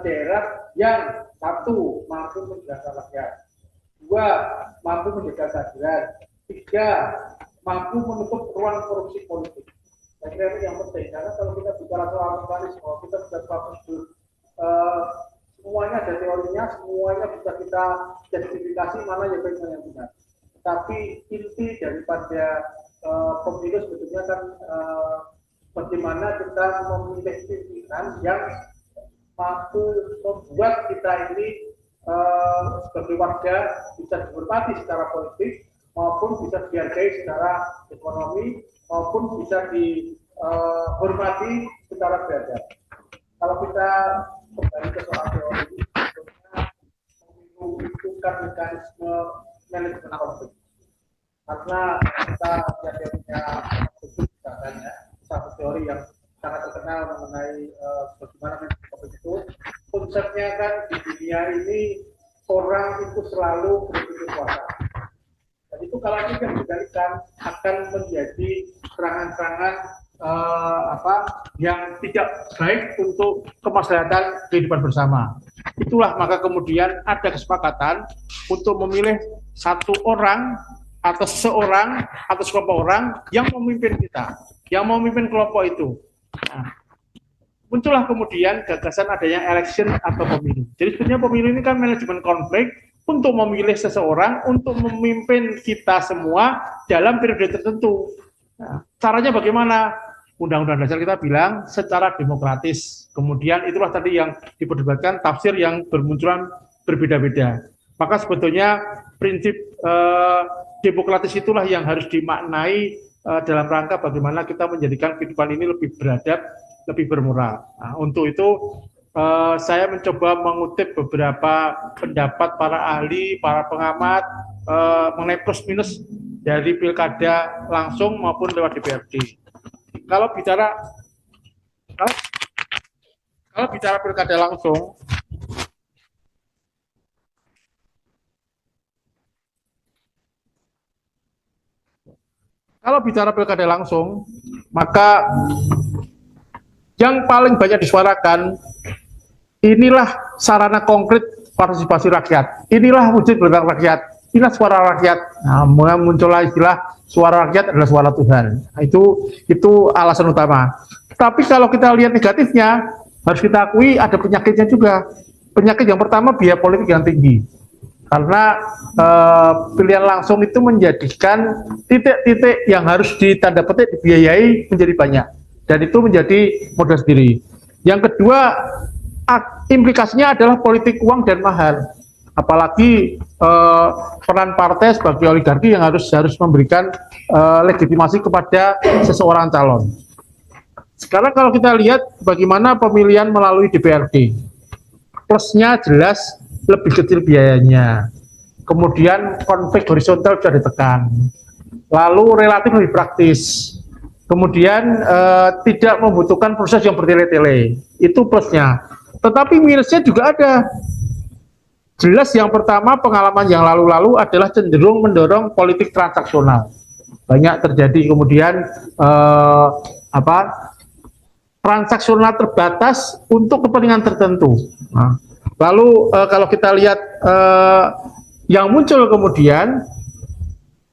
daerah yang satu mampu menjaga rakyat, dua mampu menjaga keadilan, tiga mampu menutup ruang korupsi politik. Saya kira ini yang penting karena kalau kita bicara soal mekanisme, kita bicara prosedur, semuanya ada teorinya, semuanya bisa kita identifikasi mana yang baik dan yang benar. Tapi inti daripada pemilu sebetulnya kan bagaimana kita memilih pimpinan yang mampu membuat kita ini sebagai warga bisa dihormati secara politik maupun bisa dihargai secara ekonomi maupun bisa dihormati secara beradab. Kalau kita kembali ke soal teori, sebetulnya pemilu itu kan mekanisme manajemen konflik. Karena kita punya misalnya satu teori yang sangat terkenal mengenai bagaimana manajemen konflik itu, konsepnya kan di dunia ini orang itu selalu berpikir kuasa. Dan itu kalau ini yang dikendalikan akan menjadi serangan-serangan yang tidak baik untuk kemaslahatan kehidupan bersama. Itulah maka kemudian ada kesepakatan untuk memilih satu orang atau seseorang atau sekelompok orang yang memimpin kita, yang memimpin kelompok itu. Nah, muncullah kemudian gagasan adanya election atau pemilu. Jadi sebenarnya pemilu ini kan manajemen konflik untuk memilih seseorang untuk memimpin kita semua dalam periode tertentu. Nah, caranya bagaimana? Undang-undang dasar kita bilang secara demokratis. Kemudian itulah tadi yang diperdebatkan tafsir yang bermunculan berbeda-beda. Maka sebetulnya prinsip demokratis itulah yang harus dimaknai dalam rangka bagaimana kita menjadikan kehidupan ini lebih beradab, lebih bermoral. Nah, untuk itu saya mencoba mengutip beberapa pendapat para ahli, para pengamat mengenai plus minus dari pilkada langsung maupun lewat DPRD. Kalau bicara pilkada langsung, maka yang paling banyak disuarakan inilah sarana konkret partisipasi rakyat. Inilah wujud bergerak rakyat. Inilah suara rakyat. Nah, muncullah istilah suara rakyat adalah suara Tuhan. Nah, itu alasan utama. Tapi kalau kita lihat negatifnya, harus kita akui ada penyakitnya juga. Penyakit yang pertama, biaya politik yang tinggi. Karena pilihan langsung itu menjadikan titik-titik yang harus ditanda petik dibiayai menjadi banyak. Dan itu menjadi modal sendiri. Yang kedua, implikasinya adalah politik uang dan mahar. Apalagi peran partai sebagai oligarki yang harus memberikan legitimasi kepada seseorang calon. Sekarang kalau kita lihat bagaimana pemilihan melalui DPRD, plusnya jelas lebih kecil biayanya, kemudian konflik horizontal sudah ditekan, lalu relatif lebih praktis, kemudian tidak membutuhkan proses yang bertele-tele, itu plusnya. Tetapi minusnya juga ada. Jelas yang pertama, pengalaman yang lalu-lalu adalah cenderung mendorong politik transaksional. Banyak terjadi kemudian transaksional terbatas untuk kepentingan tertentu. Nah, lalu kalau kita lihat yang muncul kemudian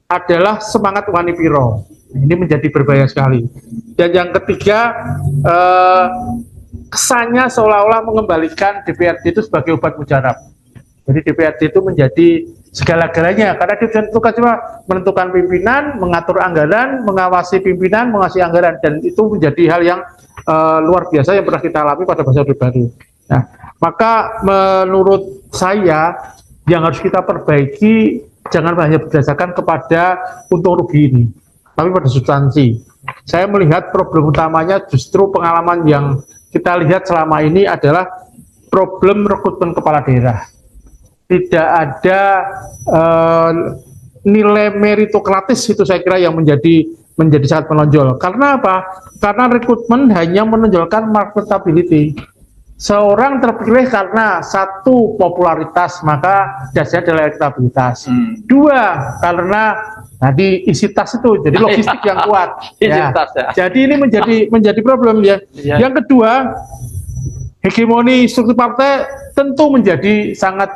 adalah semangat wani piro. Ini menjadi berbahaya sekali. Dan yang ketiga, kesannya seolah-olah mengembalikan DPRD itu sebagai obat mujarab. Jadi DPRD itu menjadi segala-galanya, karena dia menentukan pimpinan, mengatur anggaran, mengawasi pimpinan, mengawasi anggaran, dan itu menjadi hal yang luar biasa yang pernah kita alami pada masa Orde Baru. Nah, maka menurut saya yang harus kita perbaiki jangan hanya berdasarkan kepada untung rugi ini, tapi pada substansi. Saya melihat problem utamanya justru pengalaman yang kita lihat selama ini adalah problem rekrutmen kepala daerah. Tidak ada nilai meritokratis, itu saya kira yang menjadi sangat menonjol. Karena apa? Karena rekrutmen hanya menonjolkan marketability. Seorang terpilih karena satu, popularitas, maka dasarnya adalah elektabilitas. Dua, karena tadi isi tas itu, jadi logistik yang kuat. Ya. Jadi ini menjadi problem ya. Yang kedua, hegemoni struktur partai tentu menjadi sangat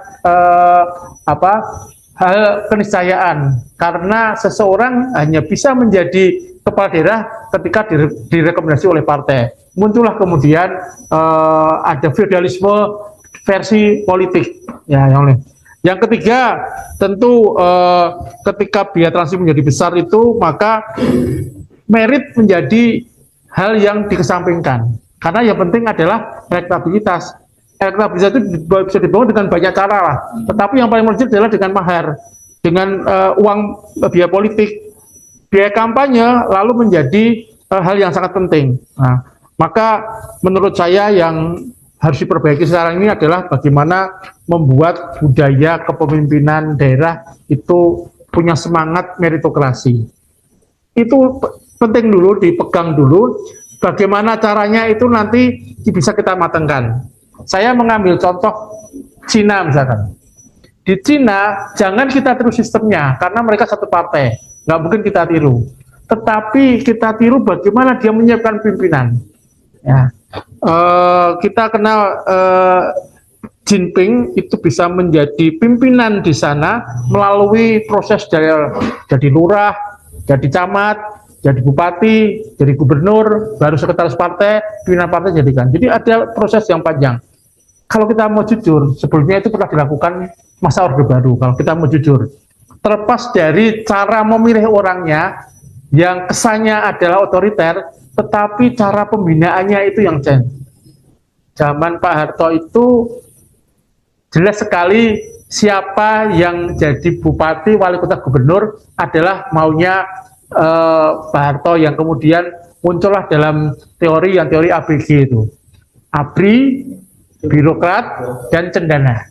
hal keniscayaan, karena seseorang hanya bisa menjadi kepala daerah ketika direkomendasi oleh partai. Muncullah kemudian ada feudalisme versi politik. Ya, yang ketiga, tentu ketika biaya transaksi menjadi besar itu, maka merit menjadi hal yang dikesampingkan. Karena yang penting adalah elektabilitas. Elektabilitas itu bisa dibangun dengan banyak cara lah. Tetapi yang paling menonjol adalah dengan mahar, dengan uang biaya politik, biaya kampanye, lalu menjadi hal yang sangat penting. Nah, maka menurut saya yang harus diperbaiki sekarang ini adalah bagaimana membuat budaya kepemimpinan daerah itu punya semangat meritokrasi. Itu penting dulu, dipegang dulu. Bagaimana caranya itu nanti bisa kita matangkan. Saya mengambil contoh Cina misalkan. Di Cina jangan kita tiru sistemnya, karena mereka satu partai, nggak mungkin kita tiru. Tetapi kita tiru bagaimana dia menyiapkan pimpinan. Ya. Kita kenal Jinping itu bisa menjadi pimpinan di sana melalui proses jadi lurah, jadi camat, jadi bupati, jadi gubernur, baru sekretaris partai, pimpinan partai jadikan. Jadi ada proses yang panjang. Kalau kita mau jujur, sebelumnya itu pernah dilakukan masa Orde Baru. Kalau kita mau jujur, terlepas dari cara memilih orangnya yang kesannya adalah otoriter, tetapi cara pembinaannya itu yang change. Zaman Pak Harto itu jelas sekali siapa yang jadi bupati, wali kota, gubernur adalah maunya Pak Harto, yang kemudian muncullah dalam teori ABG itu. ABRI, birokrat, dan cendana.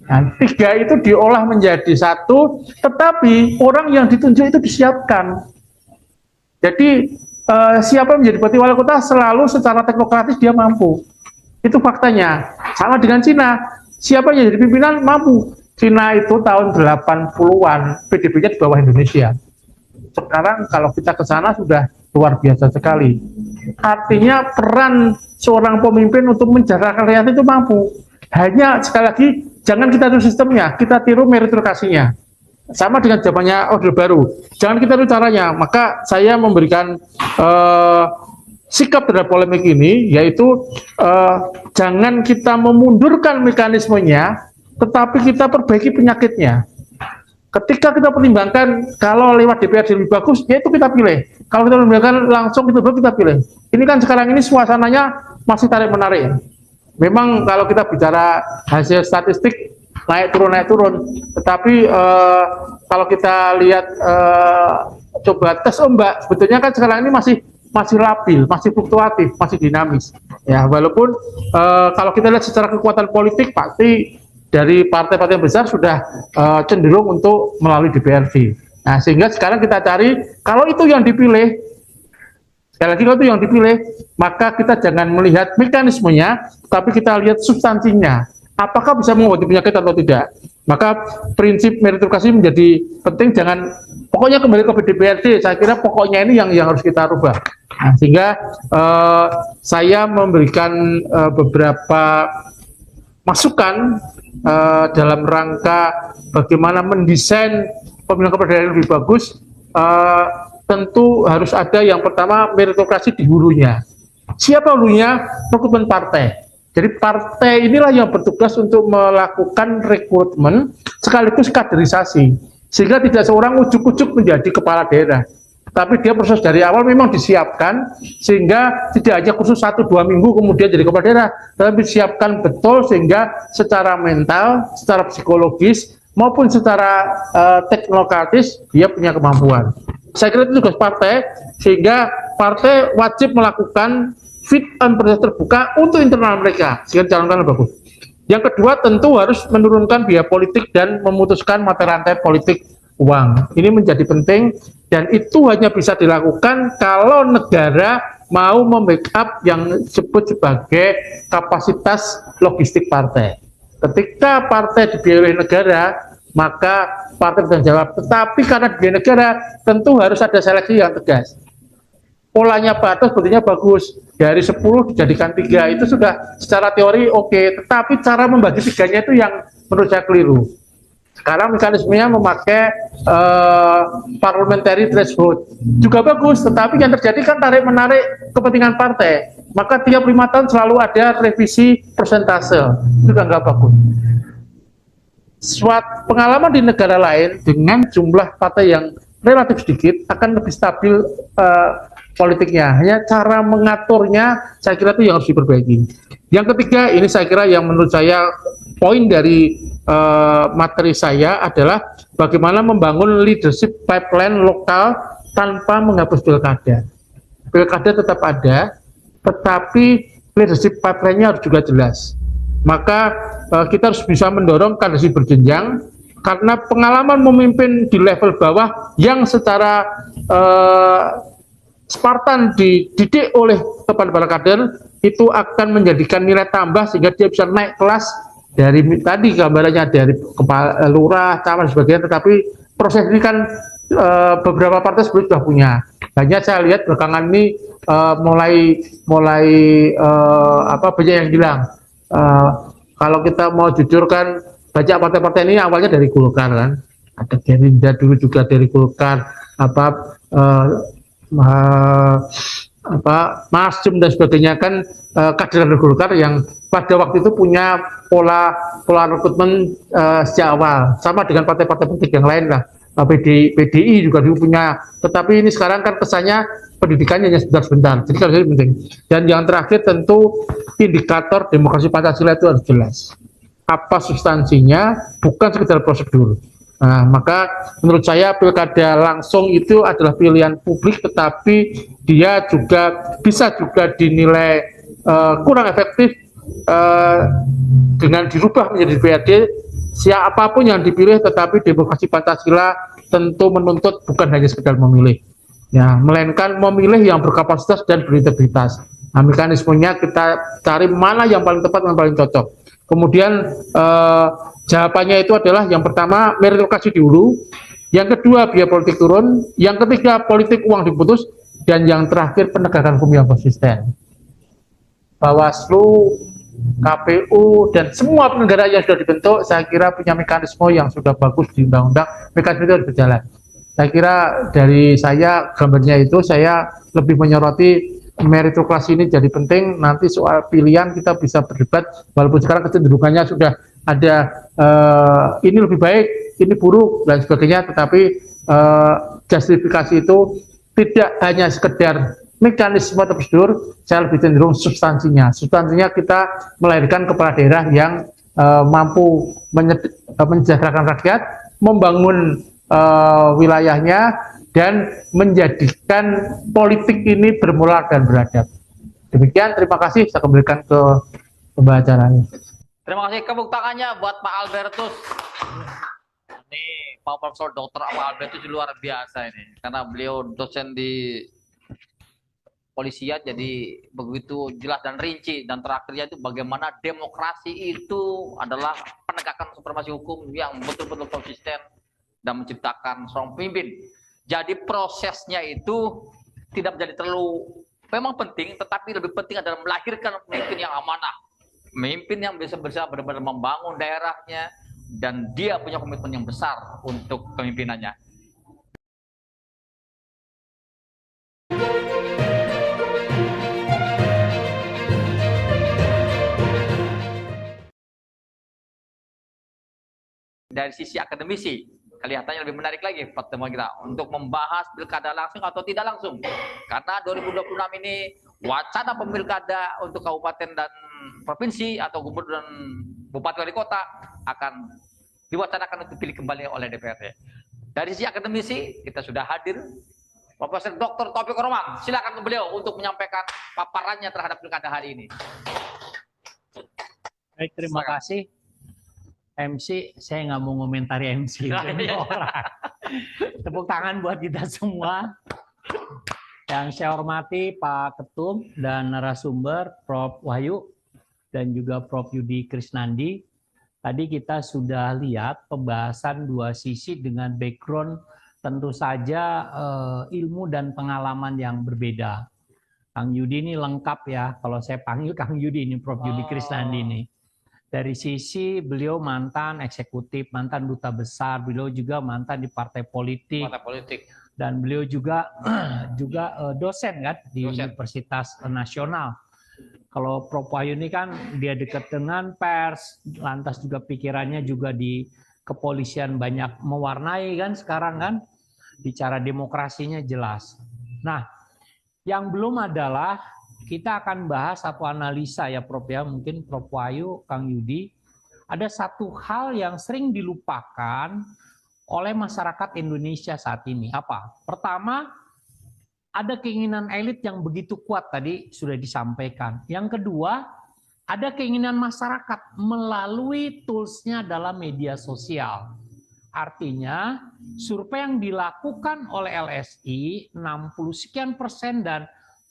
Nah, tiga itu diolah menjadi satu, tetapi orang yang ditunjuk itu disiapkan. Jadi siapa menjadi bupati wali kota selalu secara teknokratis dia mampu. Itu faktanya. Sama dengan Cina. Siapa yang jadi pimpinan mampu. Cina itu tahun 80-an PDB-nya di bawah Indonesia. Sekarang kalau kita ke sana sudah luar biasa sekali. Artinya peran seorang pemimpin untuk menjaga rakyat itu mampu. Hanya sekali lagi jangan kita tiru sistemnya, kita tiru meritokrasinya. sama dengan zamannya Orde Baru. Jangan kita itu caranya. Maka saya memberikan sikap terhadap polemik ini, yaitu jangan kita memundurkan mekanismenya, tetapi kita perbaiki penyakitnya. Ketika kita pertimbangkan kalau lewat DPRD lebih bagus, ya itu kita pilih. Kalau kita pertimbangkan langsung itu kita pilih. Ini kan sekarang ini suasananya masih tarik-menarik. Memang kalau kita bicara hasil statistik naik turun, tetapi kalau kita lihat coba tes ombak, sebetulnya kan sekarang ini masih labil, masih fluktuatif, masih dinamis. Ya, walaupun kalau kita lihat secara kekuatan politik pasti dari partai-partai besar sudah cenderung untuk melalui DPRD. Nah, sehingga sekarang kita cari kalau itu yang dipilih, sekali lagi kalau itu yang dipilih, maka kita jangan melihat mekanismenya, tapi kita lihat substansinya. Apakah bisa mengobati penyakit atau tidak? Maka prinsip meritokrasi menjadi penting. Jangan pokoknya kembali ke DPRD. Saya kira pokoknya ini yang harus kita rubah. Nah, sehingga saya memberikan beberapa masukan dalam rangka bagaimana mendesain pemilihan kepala daerah yang lebih bagus. Tentu harus ada yang pertama meritokrasi di hulunya. Siapa hulunya? Rekrutmen partai. Jadi partai inilah yang bertugas untuk melakukan rekrutmen sekaligus kaderisasi, sehingga tidak seorang ujuk-ujuk menjadi kepala daerah, tapi dia proses dari awal memang disiapkan, sehingga tidak hanya kursus 1-2 minggu kemudian jadi kepala daerah, tapi disiapkan betul sehingga secara mental, secara psikologis maupun secara teknokratis dia punya kemampuan. Saya kira itu tugas partai, sehingga partai wajib melakukan fit and proses terbuka untuk internal mereka, sehingga calonkan bagus. Yang kedua tentu harus menurunkan biaya politik dan memutuskan mata rantai politik uang. Ini menjadi penting dan itu hanya bisa dilakukan kalau negara mau membackup yang disebut sebagai kapasitas logistik partai. Ketika partai dibiayai oleh negara, maka partai bertanggung jawab. Tetapi karena dibiayai negara, tentu harus ada seleksi yang tegas. Polanya Pak Atos sebetulnya bagus, dari 10 dijadikan 3, itu sudah secara teori oke, tetapi cara membagi 3-nya itu yang menurut saya keliru. Sekarang mekanismenya memakai parliamentary threshold, juga bagus, tetapi yang terjadi kan tarik-menarik kepentingan partai, maka tiap 5 tahun selalu ada revisi persentase, itu juga nggak bagus. Suatu pengalaman di negara lain dengan jumlah partai yang relatif sedikit akan lebih stabil politiknya, hanya cara mengaturnya saya kira itu yang harus diperbaiki. Yang ketiga, ini saya kira yang menurut saya poin dari materi saya adalah bagaimana membangun leadership pipeline lokal tanpa menghapus pilkada. Pilkada tetap ada, tetapi leadership pipeline-nya harus juga jelas. Maka kita harus bisa mendorong kaderisasi berjenjang, karena pengalaman memimpin di level bawah yang secara Spartan dididik oleh kepala kader itu akan menjadikan nilai tambah sehingga dia bisa naik kelas dari tadi gambarannya dari kepala lurah, camat sebagainya. Tetapi proses ini kan beberapa partai sebelumnya sudah punya. Hanya saya lihat belakangan ini mulai banyak yang bilang kalau kita mau jujur kan banyak partai-partai ini awalnya dari Golkar kan, ada Gerindra dulu juga dari Golkar, Nasdem dan sebagainya kan kader Golkar yang pada waktu itu punya pola rekrutmen sejak awal, sama dengan partai-partai politik yang lain lah. PDI juga dulu punya, tetapi ini sekarang kan kesannya pendidikannya hanya sebentar-sebentar. Jadi kalau itu penting. Dan yang terakhir tentu indikator demokrasi Pancasila itu harus jelas. Apa substansinya, bukan sekedar prosedur. Nah, maka menurut saya pilkada langsung itu adalah pilihan publik, tetapi dia juga bisa juga dinilai kurang efektif dengan dirubah menjadi DPRD. Siapapun yang dipilih, tetapi demokrasi Pancasila tentu menuntut bukan hanya sekedar memilih, ya, melainkan memilih yang berkapasitas dan berintegritas. Nah, mekanismenya kita cari mana yang paling tepat dan paling cocok. Kemudian jawabannya itu adalah yang pertama meritokrasi di hulu, yang kedua biaya politik turun, yang ketiga politik uang diputus, dan yang terakhir penegakan hukum yang konsisten. Bawaslu KPU, dan semua penyelenggara yang sudah dibentuk, saya kira punya mekanisme yang sudah bagus di undang-undang, mekanisme itu harus berjalan. Saya kira dari saya, gambarnya itu, saya lebih menyoroti meritokrasi ini jadi penting. Nanti soal pilihan kita bisa berdebat, walaupun sekarang kecenderungannya sudah ada ini lebih baik, ini buruk, dan sebagainya, tetapi justifikasi itu tidak hanya sekedar mekanisme atau prosedur, saya lebih cenderung substansinya. Substansinya kita melahirkan kepala daerah yang mampu mensejahterakan rakyat, membangun wilayahnya, dan menjadikan politik ini bermoral dan beradab. Demikian, terima kasih. Saya kembalikan ke pembahasannya. Terima kasih. Tepuk tangannya buat Pak Albertus. Ini Pak Profesor Dr. Pak Albertus luar biasa ini, karena beliau dosen di polisian, jadi begitu jelas dan rinci, dan terakhirnya itu bagaimana demokrasi itu adalah penegakan supremasi hukum yang betul-betul konsisten dan menciptakan seorang pemimpin. Jadi prosesnya itu tidak menjadi terlalu memang penting, tetapi lebih penting adalah melahirkan pemimpin yang amanah, pemimpin yang bisa benar-benar membangun daerahnya, dan dia punya komitmen yang besar untuk kepemimpinannya. Dari sisi akademisi, kelihatannya lebih menarik lagi pertemuan kita untuk membahas pilkada langsung atau tidak langsung. Karena 2026 ini wacana pemilkada untuk kabupaten dan provinsi atau gubernur dan bupati wali kota akan diwacanakan untuk dipilih kembali oleh DPRD. Dari sisi akademisi kita sudah hadir Profesor Dr. Taufik Roman. Silakan beliau untuk menyampaikan paparannya terhadap pilkada hari ini. Baik, terima kasih. MC, saya nggak mau ngomentari MC. Tepuk tangan buat kita semua. Yang saya hormati Pak Ketum dan narasumber Prof. Wahyu dan juga Prof. Yudi Krisnandi. Tadi kita sudah lihat pembahasan dua sisi dengan background tentu saja ilmu dan pengalaman yang berbeda. Kang Yudi ini lengkap ya, kalau saya panggil Kang Yudi ini Prof. Yudi Krisnandi ini. Dari sisi beliau mantan eksekutif, mantan duta besar, beliau juga mantan di partai politik. Dan beliau juga dosen kan di Universitas Nasional. Kalau Prof. Wahyu ini kan dia dekat dengan pers, lantas juga pikirannya juga di kepolisian banyak mewarnai kan sekarang kan, bicara demokrasinya jelas. Nah, yang belum adalah kita akan bahas satu analisa ya Prof ya, mungkin Prof Wahyu, Kang Yudi, ada satu hal yang sering dilupakan oleh masyarakat Indonesia saat ini. Apa? Pertama, ada keinginan elit yang begitu kuat tadi sudah disampaikan. Yang kedua, ada keinginan masyarakat melalui toolsnya dalam media sosial. Artinya, survei yang dilakukan oleh LSI 60 sekian persen dan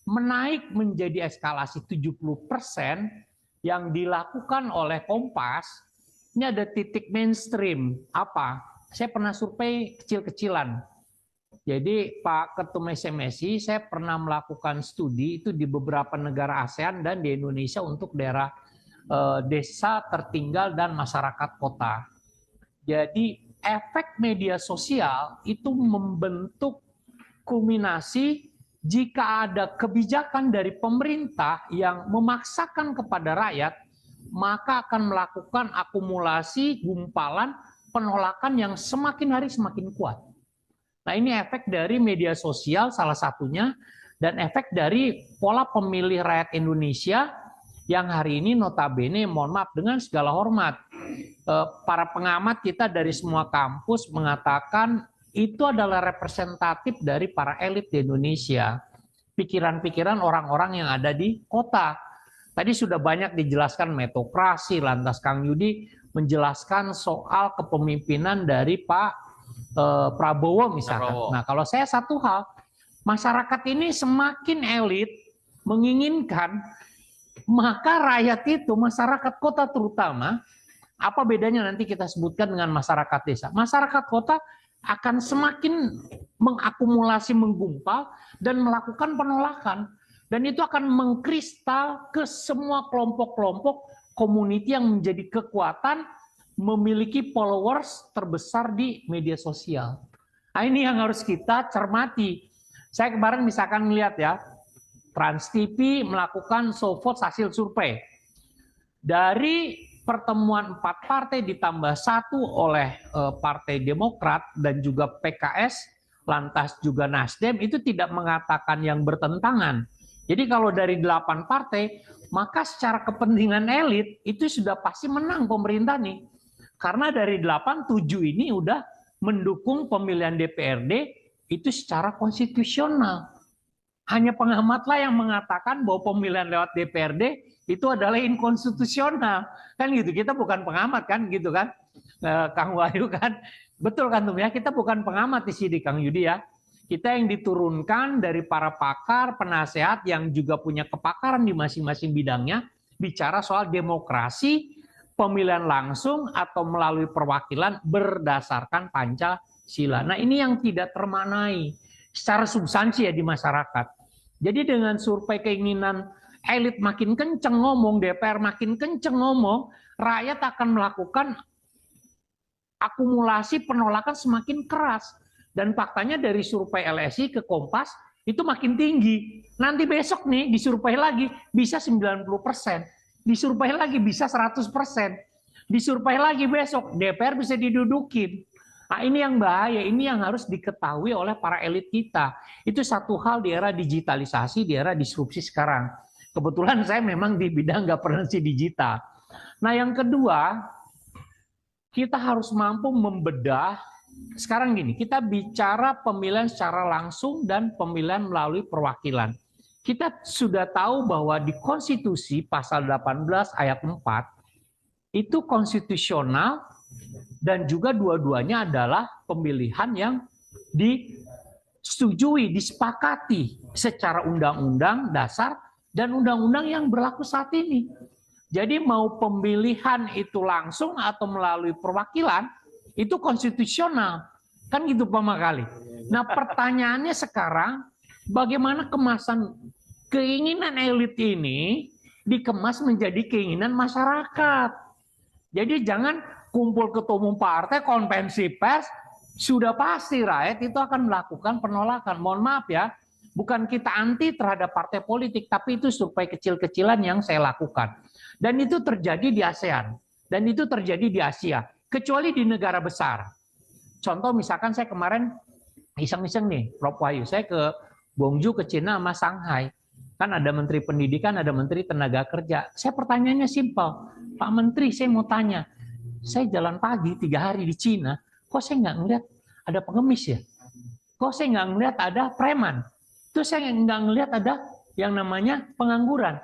menaik menjadi eskalasi 70% yang dilakukan oleh Kompas, ini ada titik mainstream. Apa? Saya pernah survei kecil-kecilan. Jadi Pak Ketum SMSI, saya pernah melakukan studi itu di beberapa negara ASEAN dan di Indonesia untuk daerah desa tertinggal dan masyarakat kota. Jadi efek media sosial itu membentuk kulminasi jika ada kebijakan dari pemerintah yang memaksakan kepada rakyat, maka akan melakukan akumulasi gumpalan penolakan yang semakin hari semakin kuat. Nah, ini efek dari media sosial salah satunya, dan efek dari pola pemilih rakyat Indonesia yang hari ini notabene, mohon maaf dengan segala hormat, para pengamat kita dari semua kampus mengatakan itu adalah representatif dari para elit di Indonesia. Pikiran-pikiran orang-orang yang ada di kota. Tadi sudah banyak dijelaskan metokrasi, lantas Kang Yudi menjelaskan soal kepemimpinan dari Pak Prabowo misalkan. Nah, kalau saya satu hal, masyarakat ini semakin elit menginginkan, maka rakyat itu, masyarakat kota terutama, apa bedanya nanti kita sebutkan dengan masyarakat desa? Masyarakat kota akan semakin mengakumulasi, menggumpal, dan melakukan penolakan. Dan itu akan mengkristal ke semua kelompok-kelompok community yang menjadi kekuatan memiliki followers terbesar di media sosial. Nah, ini yang harus kita cermati. Saya kemarin misalkan melihat ya, Trans TV melakukan vote hasil survei. Dari pertemuan 4 partai ditambah 1 oleh Partai Demokrat dan juga PKS, lantas juga Nasdem, itu tidak mengatakan yang bertentangan. Jadi kalau dari 8 partai, maka secara kepentingan elit itu sudah pasti menang pemerintah nih. Karena dari 8, 7 ini udah mendukung pemilihan DPRD itu secara konstitusional. Hanya pengamatlah yang mengatakan bahwa pemilihan lewat DPRD itu adalah inkonstitusional. Kan gitu, kita bukan pengamat kan gitu kan. Kang Wahyu kan. Betul kan tuh ya, kita bukan pengamat di sini Kang Yudi ya. Kita yang diturunkan dari para pakar, penasehat yang juga punya kepakaran di masing-masing bidangnya, bicara soal demokrasi, pemilihan langsung atau melalui perwakilan berdasarkan Pancasila. Nah ini yang tidak termaknai secara substansi ya di masyarakat. Jadi dengan survei keinginan elit makin kenceng ngomong, DPR makin kenceng ngomong, rakyat akan melakukan akumulasi penolakan semakin keras. Dan faktanya dari survei LSI ke Kompas itu makin tinggi. Nanti besok nih disurvei lagi bisa 90%. Disurvei lagi bisa 100%. Disurvei lagi besok DPR bisa didudukin. Nah ini yang bahaya, ini yang harus diketahui oleh para elit kita. Itu satu hal di era digitalisasi, di era disrupsi sekarang. Kebetulan saya memang di bidang governance digital. Nah yang kedua, kita harus mampu membedah. Sekarang gini, kita bicara pemilihan secara langsung dan pemilihan melalui perwakilan. Kita sudah tahu bahwa di konstitusi pasal 18 ayat 4 itu konstitusional dan juga dua-duanya adalah pemilihan yang disetujui, disepakati secara undang-undang dasar dan undang-undang yang berlaku saat ini. Jadi mau pemilihan itu langsung atau melalui perwakilan itu konstitusional. Kan gitu Pak Makali. Nah pertanyaannya sekarang, bagaimana kemasan keinginan elit ini dikemas menjadi keinginan masyarakat. Jadi jangan kumpul ketua umum partai, konvensi pers, sudah pasti rakyat itu akan melakukan penolakan. Mohon maaf ya, bukan kita anti terhadap partai politik, tapi itu survei kecil-kecilan yang saya lakukan. Dan itu terjadi di ASEAN, dan itu terjadi di Asia. Kecuali di negara besar. Contoh misalkan saya kemarin iseng-iseng nih, Prof. Wahyu, saya ke Gwangju, ke Cina sama Shanghai. Kan ada Menteri Pendidikan, ada Menteri Tenaga Kerja. Saya pertanyaannya simpel. Pak Menteri, saya mau tanya. Saya jalan pagi 3 hari di Cina, kok saya nggak ngeliat ada pengemis ya? Kok saya nggak ngeliat ada preman? Terus saya nggak ngeliat ada yang namanya pengangguran.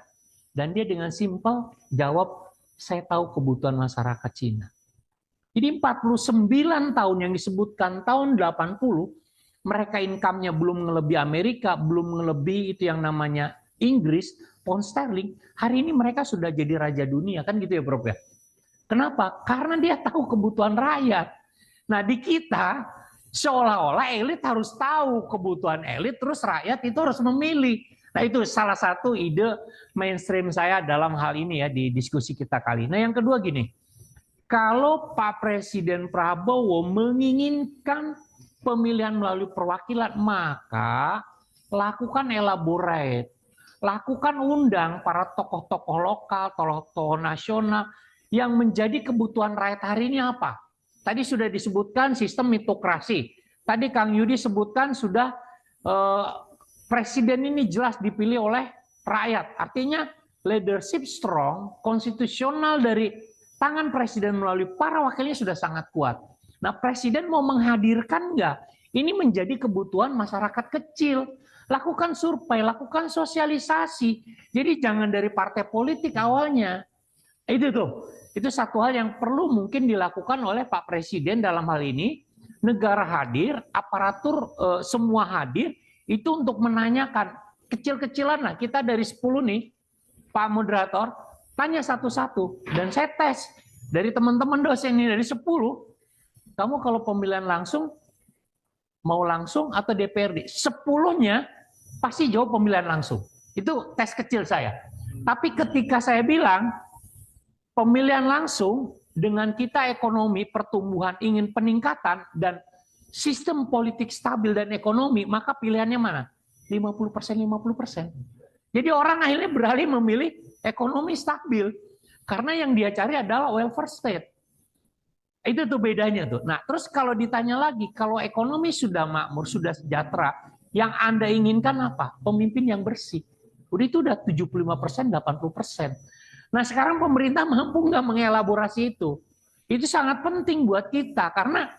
Dan dia dengan simpel jawab, saya tahu kebutuhan masyarakat Cina. Jadi 49 tahun yang disebutkan tahun 80, mereka income-nya belum ngelebihi Amerika, belum ngelebihi itu yang namanya Inggris, pound sterling. Hari ini mereka sudah jadi raja dunia, kan gitu ya Prof ya. Kenapa? Karena dia tahu kebutuhan rakyat. Nah di kita, seolah-olah elit harus tahu kebutuhan elit, terus rakyat itu harus memilih. Nah itu salah satu ide mainstream saya dalam hal ini ya di diskusi kita kali. Nah yang kedua gini, kalau Pak Presiden Prabowo menginginkan pemilihan melalui perwakilan, maka lakukan elaborate, lakukan undang para tokoh-tokoh lokal, tokoh-tokoh nasional yang menjadi kebutuhan rakyat hari ini apa? Tadi sudah disebutkan sistem mitokrasi. Tadi Kang Yudi sebutkan sudah presiden ini jelas dipilih oleh rakyat. Artinya leadership strong, konstitusional dari tangan presiden melalui para wakilnya sudah sangat kuat. Nah presiden mau menghadirkan nggak? Ini menjadi kebutuhan masyarakat kecil. Lakukan survei, lakukan sosialisasi. Jadi jangan dari partai politik awalnya. Itu tuh. Itu satu hal yang perlu mungkin dilakukan oleh Pak Presiden dalam hal ini. Negara hadir, aparatur semua hadir, itu untuk menanyakan. Kecil-kecilan lah, kita dari 10 nih, Pak Moderator, tanya satu-satu. Dan saya tes, dari teman-teman dosen ini, dari 10, kamu kalau pemilihan langsung, mau langsung atau DPRD? 10-nya pasti jawab pemilihan langsung. Itu tes kecil saya. Tapi ketika saya bilang pemilihan langsung dengan kita ekonomi, pertumbuhan, ingin peningkatan, dan sistem politik stabil dan ekonomi, maka pilihannya mana? 50%, 50%. Jadi orang akhirnya beralih memilih ekonomi stabil. Karena yang dia cari adalah welfare state. Itu tuh bedanya tuh. Nah, terus kalau ditanya lagi, kalau ekonomi sudah makmur, sudah sejahtera, yang Anda inginkan apa? Pemimpin yang bersih. Udah 75%, 80%. Nah, sekarang pemerintah mampu nggak mengelaborasi itu? Itu sangat penting buat kita, karena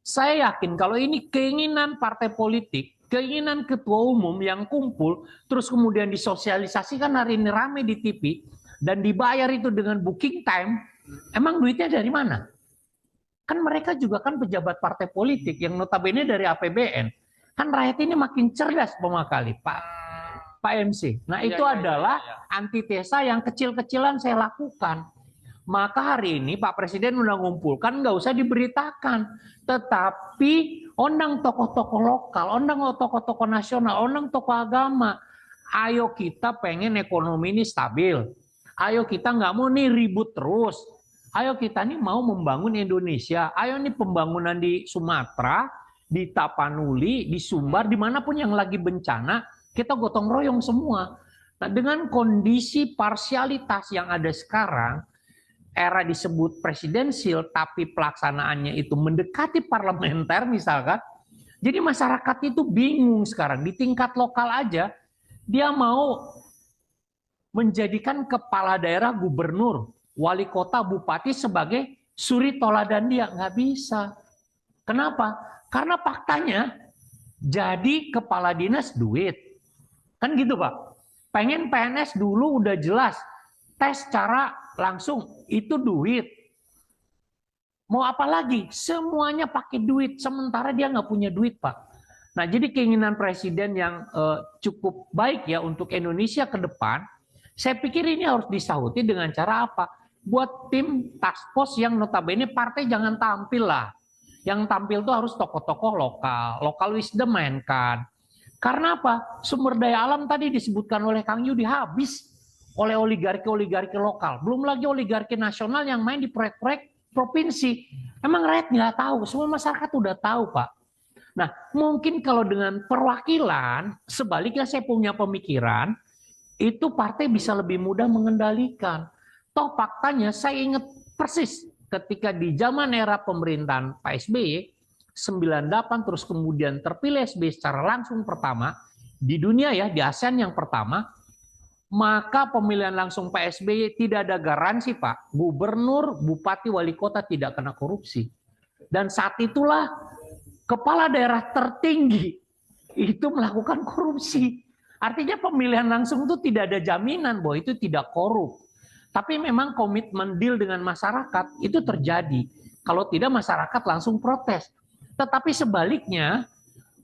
saya yakin kalau ini keinginan partai politik, keinginan ketua umum yang kumpul, terus kemudian disosialisasikan hari ini rame di TV, dan dibayar itu dengan booking time, emang duitnya dari mana? Kan mereka juga kan pejabat partai politik yang notabene dari APBN. Kan rakyat ini makin cerdas pemakali, Pak MC. Nah itu adalah antitesa yang kecil-kecilan saya lakukan. Maka hari ini Pak Presiden udah ngumpulkan, nggak usah diberitakan. Tetapi undang tokoh-tokoh lokal, undang tokoh-tokoh nasional, undang tokoh agama. Ayo kita pengen ekonomi ini stabil. Ayo kita nggak mau nih ribut terus. Ayo kita nih mau membangun Indonesia. Ayo nih pembangunan di Sumatera, di Tapanuli, di Sumbar, dimanapun yang lagi bencana, kita gotong royong semua. Nah dengan kondisi parsialitas yang ada sekarang, era disebut presidensial, tapi pelaksanaannya itu mendekati parlementer misalkan, jadi masyarakat itu bingung sekarang. Di tingkat lokal aja, dia mau menjadikan kepala daerah, gubernur, wali kota, bupati sebagai suri toladan dia. Nggak bisa. Kenapa? Karena faktanya, jadi kepala dinas duit. Kan gitu Pak. Pengen PNS dulu udah jelas. Tes secara langsung, itu duit. Mau apa lagi? Semuanya pakai duit. Sementara dia nggak punya duit Pak. Nah jadi keinginan Presiden yang cukup baik ya untuk Indonesia ke depan, saya pikir ini harus disahuti dengan cara apa? Buat tim task force yang notabene partai jangan tampil lah. Yang tampil tuh harus tokoh-tokoh lokal, local wisdom mainkan. Karena apa? Sumber daya alam tadi disebutkan oleh Kang Yudi habis oleh oligarki-oligarki lokal. Belum lagi oligarki nasional yang main di proyek-proyek provinsi. Emang rakyat nggak tahu, semua masyarakat udah tahu Pak. Nah mungkin kalau dengan perwakilan, sebaliknya saya punya pemikiran, itu partai bisa lebih mudah mengendalikan. Toh faktanya saya ingat persis ketika di zaman era pemerintahan Pak SBY, 98 terus kemudian terpilih SBY secara langsung pertama, di dunia ya, di ASEAN yang pertama, maka pemilihan langsung Pak SBY tidak ada garansi Pak, gubernur, bupati, wali kota tidak kena korupsi. Dan saat itulah kepala daerah tertinggi itu melakukan korupsi. Artinya pemilihan langsung itu tidak ada jaminan bahwa itu tidak korup. Tapi memang komitmen deal dengan masyarakat itu terjadi. Kalau tidak masyarakat langsung protes. Tetapi sebaliknya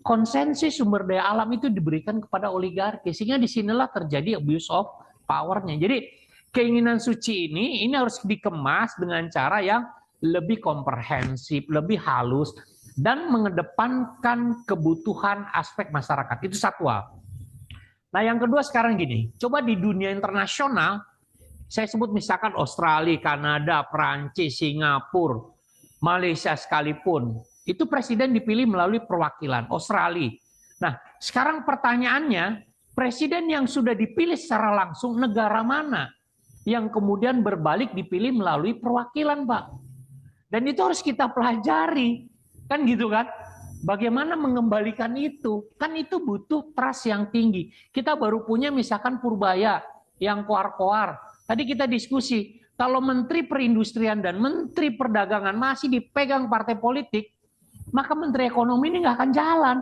konsensus sumber daya alam itu diberikan kepada oligarki. Sehingga disinilah terjadi abuse of power-nya. Jadi keinginan suci ini harus dikemas dengan cara yang lebih komprehensif, lebih halus, dan mengedepankan kebutuhan aspek masyarakat. Itu satu hal. Nah yang kedua sekarang gini, coba di dunia internasional, saya sebut misalkan Australia, Kanada, Perancis, Singapura, Malaysia sekalipun, itu presiden dipilih melalui perwakilan Australia. Nah sekarang pertanyaannya, presiden yang sudah dipilih secara langsung negara mana yang kemudian berbalik dipilih melalui perwakilan Pak? Dan itu harus kita pelajari, kan gitu kan? Bagaimana mengembalikan itu? Kan itu butuh trust yang tinggi. Kita baru punya misalkan Purbaya yang koar-koar. Tadi kita diskusi, kalau Menteri Perindustrian dan Menteri Perdagangan masih dipegang partai politik, maka Menteri Ekonomi ini nggak akan jalan.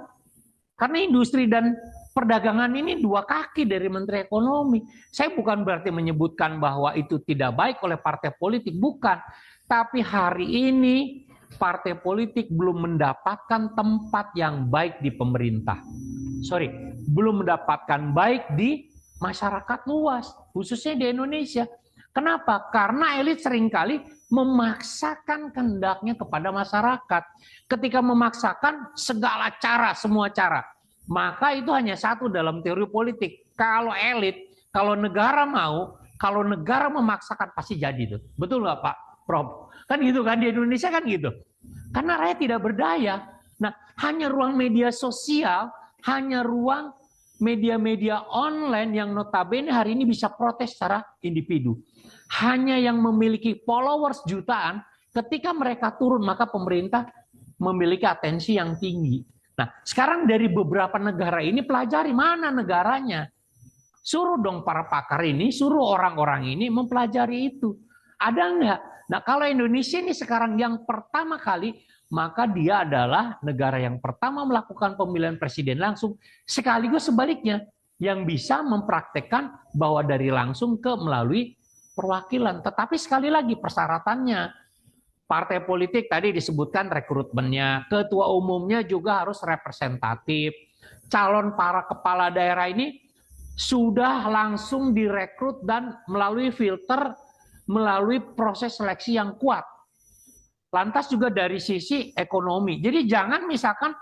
Karena industri dan perdagangan ini dua kaki dari Menteri Ekonomi. Saya bukan berarti menyebutkan bahwa itu tidak baik oleh partai politik, bukan. Tapi hari ini partai politik belum mendapatkan tempat yang baik di pemerintah. Belum mendapatkan baik di masyarakat luas, khususnya di Indonesia. Kenapa? Karena elit seringkali memaksakan kehendaknya kepada masyarakat. Ketika memaksakan segala cara, semua cara. maka itu hanya satu dalam teori politik. Kalau elit, kalau negara mau, kalau negara memaksakan pasti jadi tuh. Betul nggak Pak Prof? Kan gitu kan di Indonesia kan gitu. Karena rakyat tidak berdaya. Nah, hanya ruang media sosial, hanya ruang media-media online yang notabene hari ini bisa protes secara individu. Hanya yang memiliki followers jutaan, ketika mereka turun maka pemerintah memiliki atensi yang tinggi. Nah, sekarang dari beberapa negara ini pelajari mana negaranya. Suruh dong para pakar ini, suruh orang-orang ini mempelajari itu. Ada enggak? Nah, kalau Indonesia ini sekarang yang pertama kali, maka dia adalah negara yang pertama melakukan pemilihan presiden langsung, sekaligus sebaliknya, yang bisa mempraktekkan bahwa dari langsung ke melalui perwakilan. Tetapi sekali lagi persyaratannya, partai politik tadi disebutkan rekrutmennya, ketua umumnya juga harus representatif. Calon para kepala daerah ini sudah langsung direkrut dan melalui filter, melalui proses seleksi yang kuat. Lantas juga dari sisi ekonomi. Jadi jangan misalkan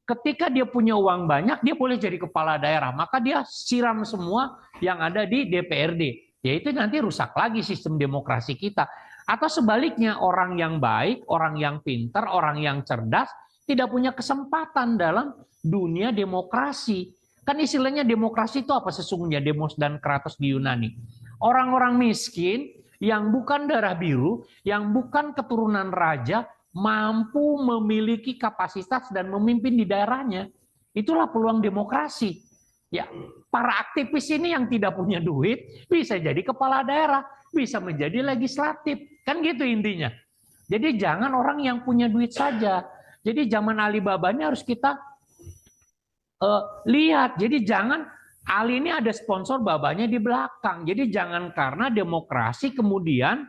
ketika dia punya uang banyak, dia boleh jadi kepala daerah. Maka dia siram semua yang ada di DPRD. Yaitu nanti rusak lagi sistem demokrasi kita. Atau sebaliknya, orang yang baik, orang yang pintar, orang yang cerdas, tidak punya kesempatan dalam dunia demokrasi. Kan istilahnya demokrasi itu apa sesungguhnya? Demos dan kratos di Yunani. Orang-orang miskin yang bukan darah biru, yang bukan keturunan raja, mampu memiliki kapasitas dan memimpin di daerahnya. Itulah peluang demokrasi. Ya, para aktivis ini yang tidak punya duit bisa jadi kepala daerah, bisa menjadi legislatif. Kan gitu intinya. Jadi jangan orang yang punya duit saja. Jadi zaman Alibaba ini harus kita lihat. Jadi jangan Ali ini ada sponsor babanya di belakang. Jadi jangan karena demokrasi kemudian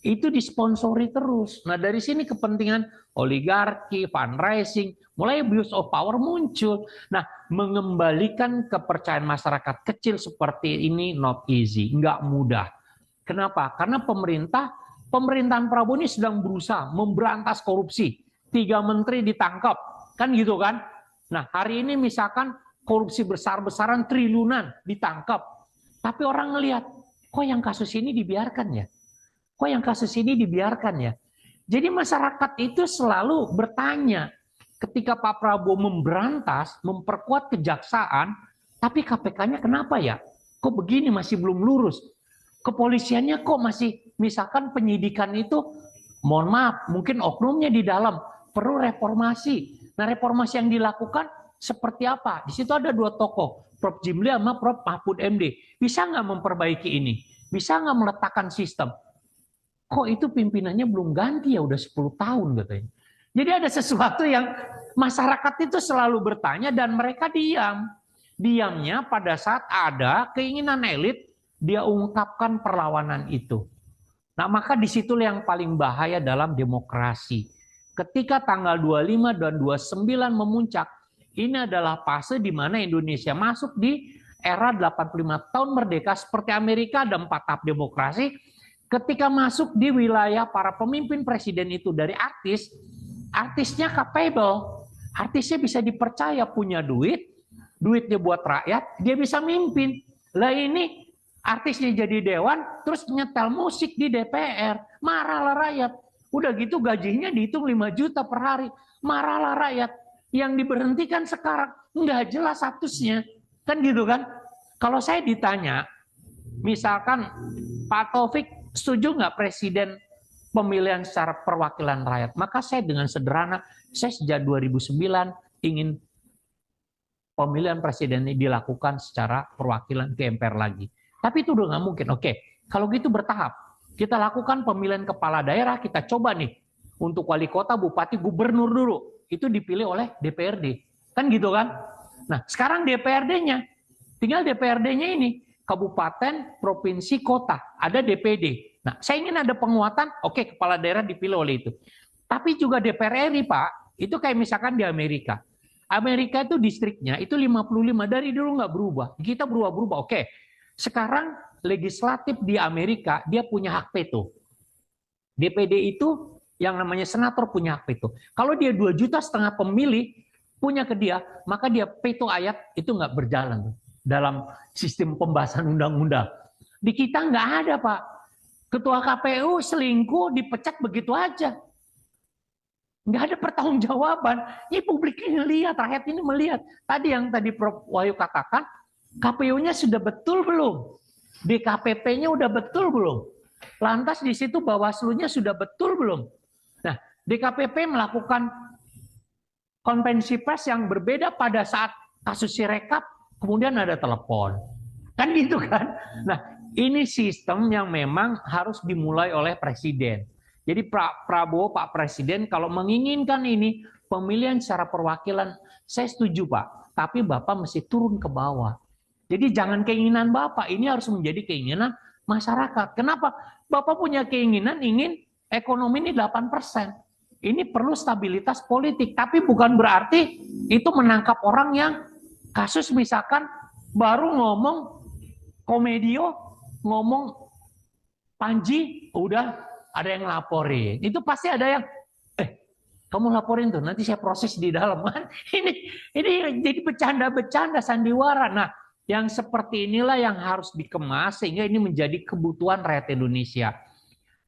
itu disponsori terus. Nah dari sini kepentingan oligarki, fundraising, mulai abuse of power muncul. Nah mengembalikan kepercayaan masyarakat kecil seperti ini not easy, nggak mudah. Kenapa? Karena pemerintahan Prabowo ini sedang berusaha memberantas korupsi. 3 menteri ditangkap, kan gitu kan? Nah hari ini misalkan korupsi besar-besaran triliunan ditangkap. Tapi orang ngelihat, kok yang kasus ini dibiarkan ya? Kok yang kasus ini dibiarkan ya? Jadi masyarakat itu selalu bertanya, ketika Pak Prabowo memberantas, memperkuat kejaksaan, tapi KPK-nya kenapa ya? Kok begini masih belum lurus? Kepolisiannya kok masih, misalkan penyidikan itu, mohon maaf, mungkin oknumnya di dalam, perlu reformasi. Nah reformasi yang dilakukan seperti apa? Di situ ada 2 tokoh, Prof. Jimli sama Prof. Mahfud MD. Bisa nggak memperbaiki ini? Bisa nggak meletakkan sistem? Kok itu pimpinannya belum ganti ya, udah 10 tahun katanya. Jadi ada sesuatu yang masyarakat itu selalu bertanya dan mereka diam. Diamnya pada saat ada keinginan elit, dia ungkapkan perlawanan itu. Nah maka disitulah yang paling bahaya dalam demokrasi. Ketika tanggal 25 dan 29 memuncak, ini adalah fase di mana Indonesia masuk di era 85 tahun merdeka seperti Amerika, ada 4 tahap demokrasi. Ketika masuk di wilayah para pemimpin presiden itu dari artis, artisnya capable, artisnya bisa dipercaya, punya duit, duitnya buat rakyat, dia bisa mimpin. Lah ini artisnya jadi dewan, terus nyetel musik di DPR, marahlah rakyat. Udah gitu gajinya dihitung 5 juta per hari, marahlah rakyat. Yang diberhentikan sekarang nggak jelas statusnya, kan gitu kan? Kalau saya ditanya, misalkan Pak Taufik setuju nggak presiden pemilihan secara perwakilan rakyat? Maka saya dengan sederhana, saya sejak 2009 ingin pemilihan presiden ini dilakukan secara perwakilan ke MPR lagi. Tapi itu udah nggak mungkin. Oke, kalau gitu bertahap. Kita lakukan pemilihan kepala daerah, kita coba nih untuk wali kota, bupati, gubernur dulu. Itu dipilih oleh DPRD. Kan gitu kan? Nah, sekarang DPRD-nya, tinggal DPRD-nya ini, kabupaten, provinsi, kota, ada DPD. Nah, saya ingin ada penguatan, oke, kepala daerah dipilih oleh itu. Tapi juga DPR RI, Pak, itu kayak misalkan di Amerika. Amerika itu distriknya, itu 55, dari dulu nggak berubah. Kita berubah-berubah, oke. Sekarang legislatif di Amerika, dia punya hak veto. DPD itu yang namanya senator punya hak veto. Kalau dia 2,5 juta pemilih, punya ke dia, maka dia veto ayat itu nggak berjalan dalam sistem pembahasan undang-undang. Di kita nggak ada, Pak. Ketua KPU selingkuh dipecat begitu aja. Nggak ada pertanggungjawaban. Ini publik ini lihat, rakyat ini melihat. Tadi Prof. Wahyu katakan, KPU-nya sudah betul belum? DKPP-nya udah betul belum? Lantas di situ Bawaslu-nya sudah betul belum? Nah, DKPP melakukan konvensi pers yang berbeda pada saat kasus Sirekap, kemudian ada telepon. Kan gitu kan? Nah, ini sistem yang memang harus dimulai oleh Presiden. Jadi Pak Prabowo, Pak Presiden, kalau menginginkan ini pemilihan secara perwakilan, saya setuju Pak. Tapi Bapak mesti turun ke bawah. Jadi jangan keinginan Bapak, ini harus menjadi keinginan masyarakat. Kenapa? Bapak punya keinginan ingin ekonomi ini 8%. Ini perlu stabilitas politik, tapi bukan berarti itu menangkap orang yang kasus misalkan baru ngomong Komedio, ngomong Panji, udah ada yang laporin. Itu pasti ada yang, kamu laporin tuh, nanti saya proses di dalam. Ini jadi bercanda-bercanda sandiwara. Nah, yang seperti inilah yang harus dikemas sehingga ini menjadi kebutuhan rakyat Indonesia.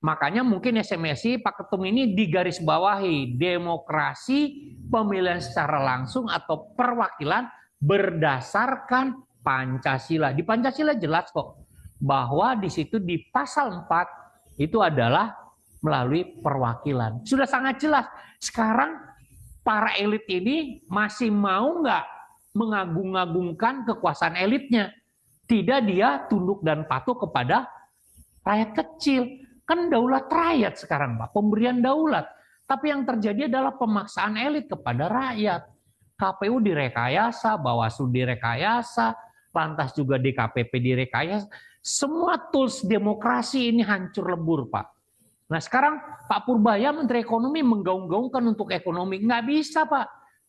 Makanya mungkin SMSI Pak Ketum ini digarisbawahi demokrasi pemilihan secara langsung atau perwakilan berdasarkan Pancasila. Di Pancasila jelas kok bahwa di situ di pasal 4 itu adalah melalui perwakilan. Sudah sangat jelas. Sekarang para elit ini masih mau nggak mengagung-agungkan kekuasaan elitnya? Tidak, dia tunduk dan patuh kepada rakyat kecil. Kan daulat rakyat sekarang, Pak. Pemberian daulat. Tapi yang terjadi adalah pemaksaan elit kepada rakyat. KPU direkayasa, Bawaslu direkayasa, lantas juga DKPP direkayasa. Semua tools demokrasi ini hancur lebur, Pak. Nah sekarang Pak Purbaya, Menteri Ekonomi, menggaung-gaungkan untuk ekonomi. Nggak bisa, Pak.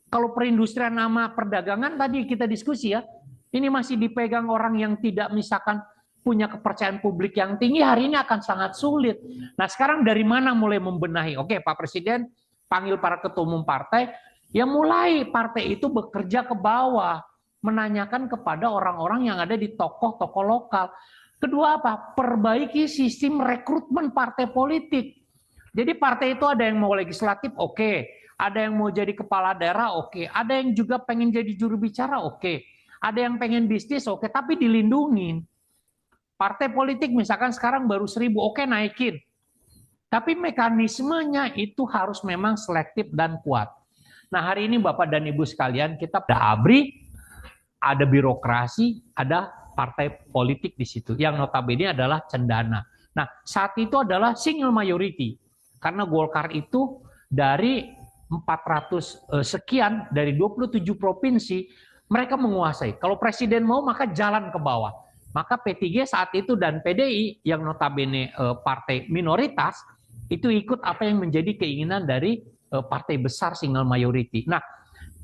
Kalau perindustrian nama perdagangan, tadi kita diskusi ya, ini masih dipegang orang yang tidak misalkan punya kepercayaan publik yang tinggi, hari ini akan sangat sulit. Nah sekarang dari mana mulai membenahi? Oke, Pak Presiden panggil para ketua umum partai, ya mulai partai itu bekerja ke bawah, menanyakan kepada orang-orang yang ada di tokoh-tokoh lokal. Kedua apa? Perbaiki sistem rekrutmen partai politik. Jadi partai itu ada yang mau legislatif, oke. Ada yang mau jadi kepala daerah, oke. Ada yang juga pengen jadi juru bicara, oke. Ada yang pengen bisnis, oke. Tapi dilindungin. Partai politik misalkan sekarang baru 1.000, oke naikin. Tapi mekanismenya itu harus memang selektif dan kuat. Nah hari ini Bapak dan Ibu sekalian, kita ada ABRI, ada birokrasi, ada partai politik di situ. Yang notabene adalah cendana. Nah saat itu adalah single majority. Karena Golkar itu dari 400 sekian, dari 27 provinsi, mereka menguasai. Kalau presiden mau maka jalan ke bawah. Maka P3 saat itu dan PDI yang notabene partai minoritas itu ikut apa yang menjadi keinginan dari partai besar single majority. Nah,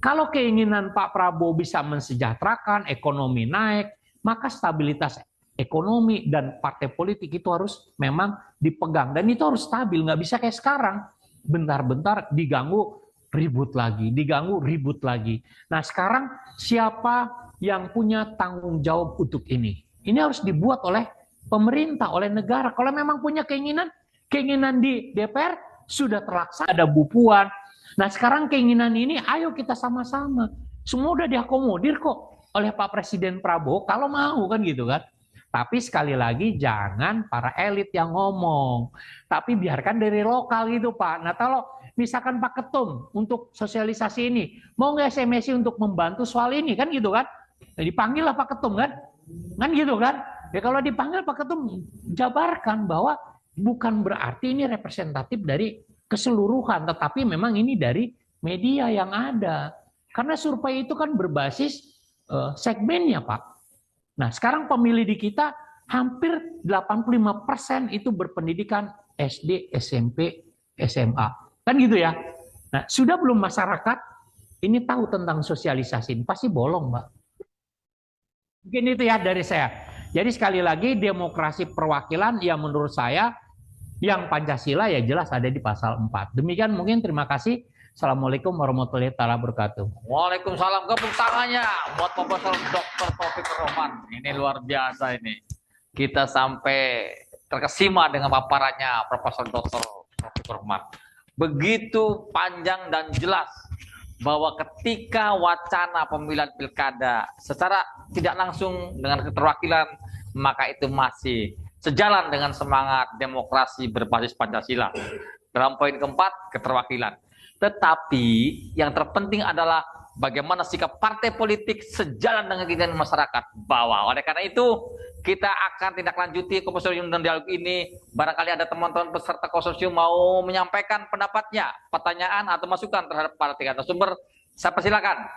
kalau keinginan Pak Prabowo bisa mensejahterakan, ekonomi naik, maka stabilitas ekonomi dan partai politik itu harus memang dipegang. Dan itu harus stabil, nggak bisa kayak sekarang. Bentar-bentar diganggu, ribut lagi, diganggu, ribut lagi. Nah sekarang siapa yang punya tanggung jawab untuk ini? Ini harus dibuat oleh pemerintah, oleh negara. Kalau memang punya keinginan di DPR sudah terlaksana, ada Bu Puan. Nah sekarang keinginan ini, ayo kita sama-sama. Semua udah diakomodir kok oleh Pak Presiden Prabowo, kalau mau kan gitu kan. Tapi sekali lagi jangan para elit yang ngomong. Tapi biarkan dari lokal gitu Pak. Nah kalau misalkan Pak Ketum untuk sosialisasi ini, mau nggak SMSI untuk membantu soal ini kan gitu kan. Nah, dipanggil lah Pak Ketum kan. Kan gitu kan. Ya kalau dipanggil Pak Ketum, jabarkan bahwa bukan berarti ini representatif dari keseluruhan. Tetapi memang ini dari media yang ada. Karena survei itu kan berbasis segmennya Pak. Nah, sekarang pemilih di kita hampir 85% itu berpendidikan SD, SMP, SMA. Kan gitu ya. Nah, sudah belum masyarakat ini tahu tentang sosialisasi ini? Pasti bolong, Mbak. Mungkin itu ya dari saya. Jadi sekali lagi demokrasi perwakilan yang menurut saya yang Pancasila ya jelas ada di pasal 4. Demikian mungkin terima kasih. Assalamualaikum warahmatullahi wabarakatuh. Waalaikumsalam. Tepuk tangannya buat Profesor Dr. Taufik Rohman. Ini luar biasa ini. Kita sampai terkesima dengan paparannya Profesor Dr. Taufik Rohman. Begitu panjang dan jelas bahwa ketika wacana pemilihan pilkada secara tidak langsung dengan keterwakilan, maka itu masih sejalan dengan semangat demokrasi berbasis Pancasila. Dalam poin keempat, keterwakilan. Tetapi yang terpenting adalah bagaimana sikap partai politik sejalan dengan keinginan masyarakat bawah. Oleh karena itu, kita akan tindak lanjuti konsorsium dan dialog ini. Barangkali ada teman-teman peserta konsorsium mau menyampaikan pendapatnya, pertanyaan atau masukan terhadap para tiga narasumber. Saya persilakan.